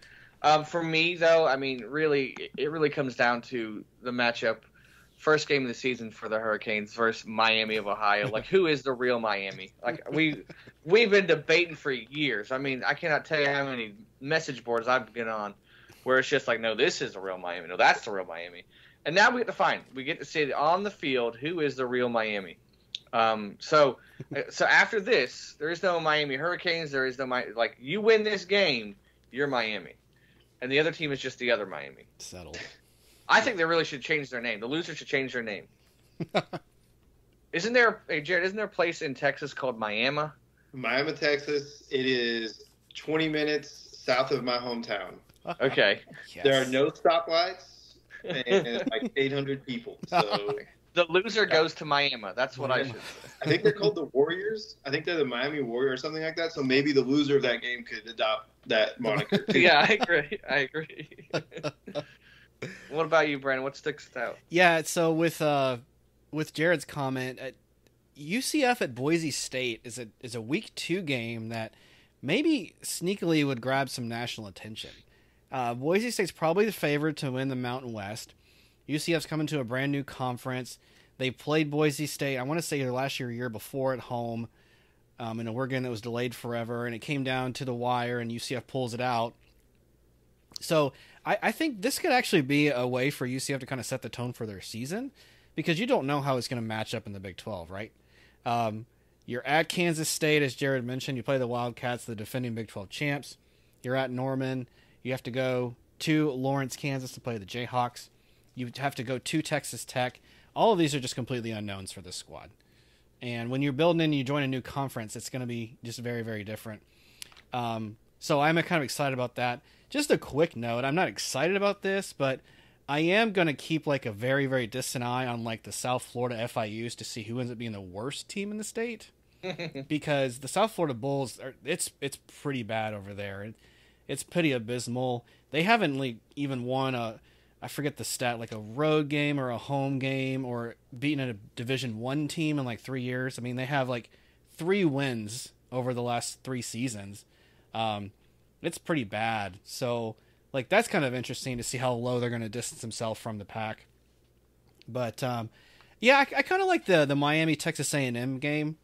Speaker 2: For me, though, I mean, it really comes down to the matchup. First game of the season for the Hurricanes versus Miami of Ohio. Like, who is the real Miami? Like, we've been debating for years. I mean, I cannot tell you how many message boards I've been on where it's just like, no, this is the real Miami. No, that's the real Miami. And now we get to see on the field who is the real Miami. So after this, there is no Miami Hurricanes. There is no you win this game, you're Miami, and the other team is just the other Miami.
Speaker 1: Settled.
Speaker 2: I think they really should change their name. The loser should change their name. Jarad, isn't there a place in Texas called Miami?
Speaker 3: Miami, Texas. It is 20 minutes south of my hometown.
Speaker 2: Okay.
Speaker 1: Yes.
Speaker 3: There are no stoplights and like 800 people. So
Speaker 2: the loser goes to Miami. That's what I should say.
Speaker 3: I think they're called the Warriors. I think they're the Miami Warriors or something like that. So maybe the loser of that game could adopt that moniker too.
Speaker 2: Yeah, I agree. What about you, Brandon? What sticks out?
Speaker 1: Yeah, so with Jared's comment, UCF at Boise State is a week 2 game that maybe sneakily would grab some national attention. Boise State's probably the favorite to win the Mountain West. UCF's coming to a brand new conference. They played Boise State, I want to say either last year or year before at home. in Oregon. It was delayed forever, and it came down to the wire, and UCF pulls it out. So I think this could actually be a way for UCF to kind of set the tone for their season, because you don't know how it's going to match up in the Big 12, right? You're at Kansas State, as Jarad mentioned. You play the Wildcats, the defending Big 12 champs. You're at Norman. You have to go to Lawrence, Kansas to play the Jayhawks. You have to go to Texas Tech. All of these are just completely unknowns for this squad. And when you're building and you join a new conference, it's going to be just very, very different. So I'm kind of excited about that. Just a quick note, I'm not excited about this, but I am going to keep like a very, very distant eye on like the South Florida FIUs to see who ends up being the worst team in the state. Because the South Florida Bulls, it's pretty bad over there. It's pretty abysmal. They haven't like even won I forget the stat, like a road game or a home game or beaten a Division I team in like 3 years. I mean, they have like 3 wins over the last 3 seasons. It's pretty bad. So, like, that's kind of interesting to see how low they're going to distance themselves from the pack. But, yeah, I kind of like the Miami Texas A&M game.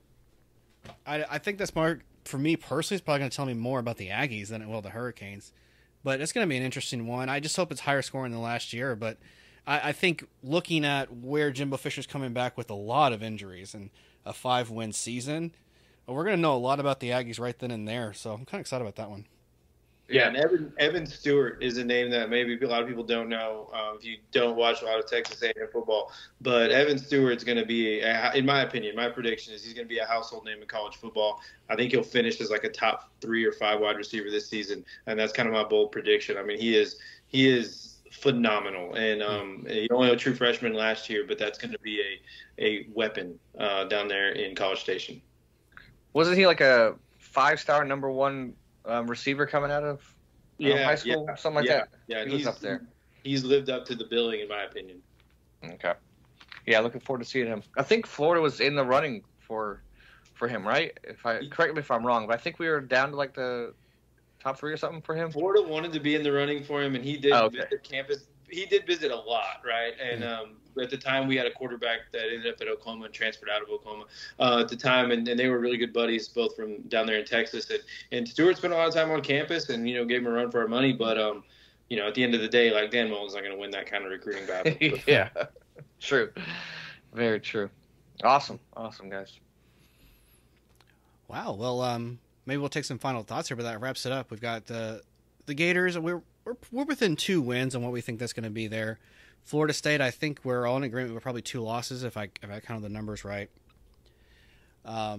Speaker 1: I think that's more, for me personally, it's probably going to tell me more about the Aggies than it will the Hurricanes. But it's going to be an interesting one. I just hope it's higher scoring than last year. But I think looking at where Jimbo Fisher's coming back with a lot of injuries and a 5-win season, we're going to know a lot about the Aggies right then and there. So I'm kind of excited about that one.
Speaker 3: Yeah, and Evan Stewart is a name that maybe a lot of people don't know if you don't watch a lot of Texas A&M football. But Evan Stewart's going to be, in my opinion, my prediction is he's going to be a household name in college football. I think he'll finish as like a top 3 or 5 wide receiver this season, and that's kind of my bold prediction. I mean, he is phenomenal, and he only a true freshman last year, but that's going to be a weapon down there in College Station.
Speaker 2: Wasn't he like a 5-star number 1 receiver coming out of high school, something like that?
Speaker 3: Yeah,
Speaker 2: he was up there.
Speaker 3: He's lived up to the billing, in my opinion.
Speaker 2: Okay. Yeah, looking forward to seeing him. I think Florida was in the running for him, right? Correct me if I'm wrong, but I think we were down to like the top 3 or something for him.
Speaker 3: Florida wanted to be in the running for him, and he did visit campus. He did visit a lot, right? And at the time, we had a quarterback that ended up at Oklahoma and transferred out of Oklahoma at the time, and they were really good buddies, both from down there in Texas. And Stewart spent a lot of time on campus, and gave him a run for our money. But at the end of the day, like, Dan Mullen's not going to win that kind of recruiting battle.
Speaker 2: Yeah, true, very true. Awesome, guys.
Speaker 1: Wow. Well, maybe we'll take some final thoughts here, but that wraps it up. We've got the Gators. We're within 2 wins on what we think that's going to be there. Florida State, I think we're all in agreement with probably 2 losses if I counted the numbers right. I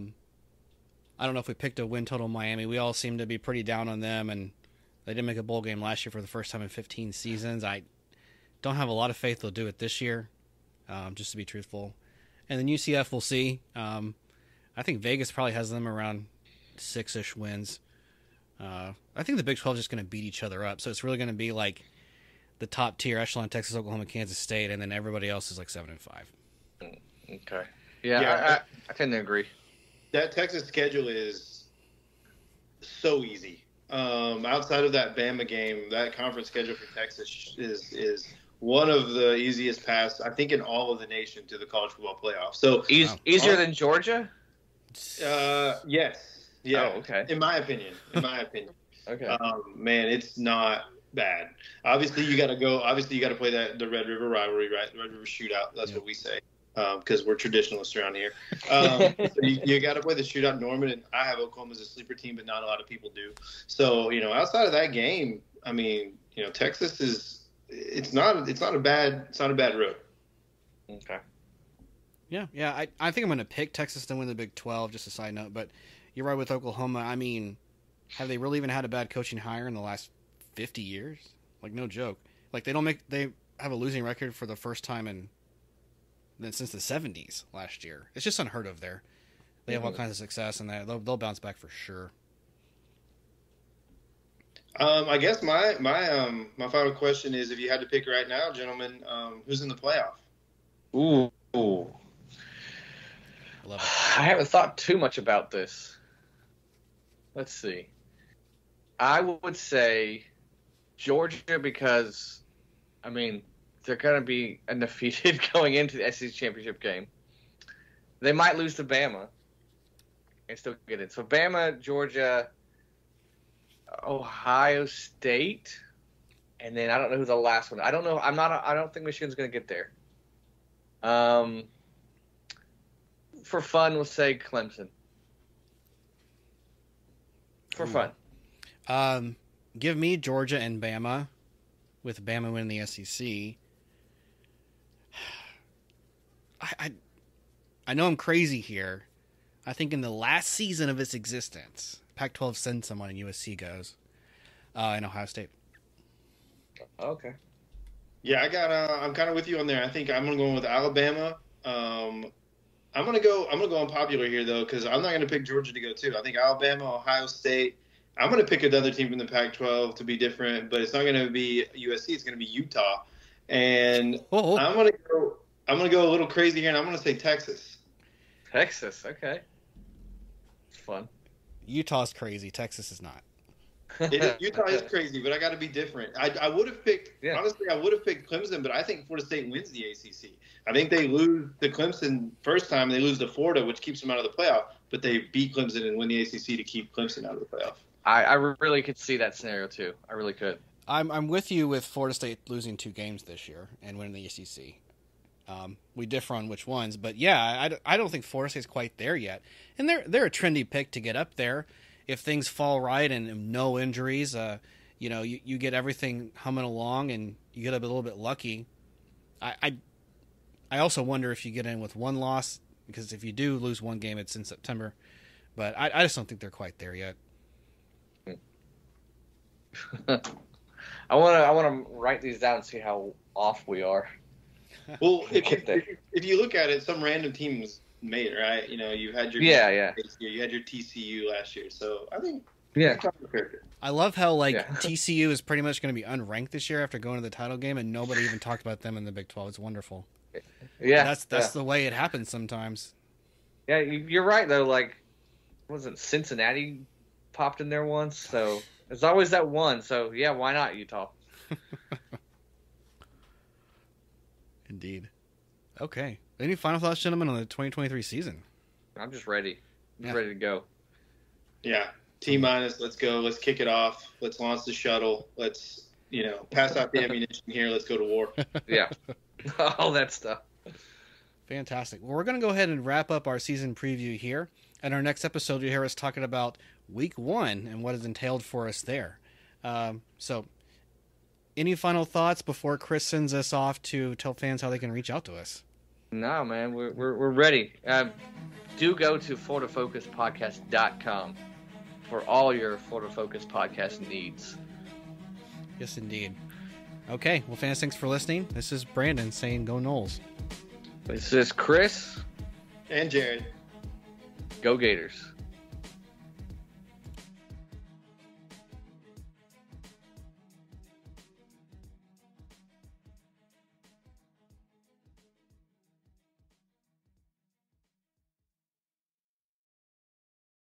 Speaker 1: don't know if we picked a win total in Miami. We all seem to be pretty down on them, and they didn't make a bowl game last year for the first time in 15 seasons. I don't have a lot of faith they'll do it this year, just to be truthful. And then UCF, we'll see. I think Vegas probably has them around 6-ish wins. I think the Big 12 is just going to beat each other up. So it's really going to be like the top tier echelon, Texas, Oklahoma, Kansas State, and then everybody else is like 7-5.
Speaker 2: Okay. Yeah, I tend to agree.
Speaker 3: That Texas schedule is so easy. Outside of that Bama game, that conference schedule for Texas is one of the easiest paths, I think, in all of the nation to the college football playoff. So
Speaker 2: easier than Georgia?
Speaker 3: Yes. Yeah.
Speaker 2: Oh, okay.
Speaker 3: In my opinion.
Speaker 2: Okay.
Speaker 3: Man, it's not bad. Obviously, you got to play the Red River rivalry, right? The Red River shootout. That's what we say because we're traditionalists around here. So you got to play the shootout. Norman, and I have Oklahoma as a sleeper team, but not a lot of people do. So outside of that game, I mean, Texas is. It's not a bad road.
Speaker 2: Okay.
Speaker 1: Yeah. I think I'm going to pick Texas to win the Big 12. Just a side note, but you're right with Oklahoma. I mean, have they really even had a bad coaching hire in the last 50 years? Like, no joke. Like, they have a losing record for the first time since the 70s last year. It's just unheard of there. They have all kinds of success, and they'll bounce back for sure.
Speaker 3: I guess my final question is, if you had to pick right now, gentlemen, who's in the playoff?
Speaker 2: Ooh.
Speaker 1: I love it.
Speaker 2: I haven't thought too much about this. Let's see. I would say Georgia because, I mean, they're going to be undefeated going into the SEC championship game. They might lose to Bama. and still get in. So Bama, Georgia, Ohio State, and then I don't know who the last one. I don't know. I don't think Michigan's going to get there. For fun, we'll say Clemson. For fun.
Speaker 1: Give me Georgia and Bama, with Bama winning the SEC. I know I'm crazy here. I think in the last season of its existence, Pac-12 sends someone and USC goes. In Ohio State.
Speaker 2: Okay.
Speaker 3: Yeah, I'm kind of with you on there. I think I'm gonna go with Alabama. I'm gonna go unpopular here though, because I'm not gonna pick Georgia to go too. I think Alabama, Ohio State. I'm gonna pick another team from the Pac-12 to be different, but it's not gonna be USC. It's gonna be Utah, and I'm gonna go a little crazy here, and I'm gonna say Texas.
Speaker 2: Texas, okay. It's fun.
Speaker 1: Utah's crazy. Texas is not.
Speaker 3: Utah is crazy, but I got to be different. I would have picked, honestly, I would have picked Clemson, but I think Florida State wins the ACC. I think they lose to Clemson first time, they lose to Florida, which keeps them out of the playoff, but they beat Clemson and win the ACC to keep Clemson out of the playoff.
Speaker 2: I really could see that scenario too. I really could.
Speaker 1: I'm with you with Florida State losing 2 games this year and winning the ACC. We differ on which ones, but yeah, I don't think Florida State's quite there yet, and they're a trendy pick to get up there. If things fall right and no injuries, you get everything humming along and you get a little bit lucky. I also wonder if you get in with 1 loss, because if you do lose 1 game, it's in September. But I just don't think they're quite there yet.
Speaker 2: I want to write these down and see how off we are.
Speaker 3: Well, if you look at it, some random teams made it, right? You had your you had your TCU last year, so I think
Speaker 1: I love how TCU is pretty much going to be unranked this year after going to the title game, and nobody even talked about them in the Big 12. It's wonderful.
Speaker 2: Yeah,
Speaker 1: that's the way it happens sometimes.
Speaker 2: Yeah, you're right though. Like, wasn't Cincinnati popped in there once? So there's always that one. So yeah, why not Utah?
Speaker 1: Indeed. Okay. Any final thoughts, gentlemen, on the 2023 season?
Speaker 2: I'm just ready. I'm ready to go.
Speaker 3: Yeah. T-minus, let's go. Let's kick it off. Let's launch the shuttle. Let's, pass out the ammunition here. Let's go to war.
Speaker 2: Yeah. All that stuff.
Speaker 1: Fantastic. Well, we're going to go ahead and wrap up our season preview here. And our next episode, you'll hear us talking about week 1 and what is entailed for us there. So any final thoughts before Chris sends us off to tell fans how they can reach out to us?
Speaker 2: No, man, we're ready. Do go to FloridaFocusPodcast.com for all your Florida Focus podcast needs.
Speaker 1: Yes, indeed. Okay, well, fans, thanks for listening. This is Brandon saying go Noles.
Speaker 2: This is Chris.
Speaker 3: And Jarad.
Speaker 2: Go Gators.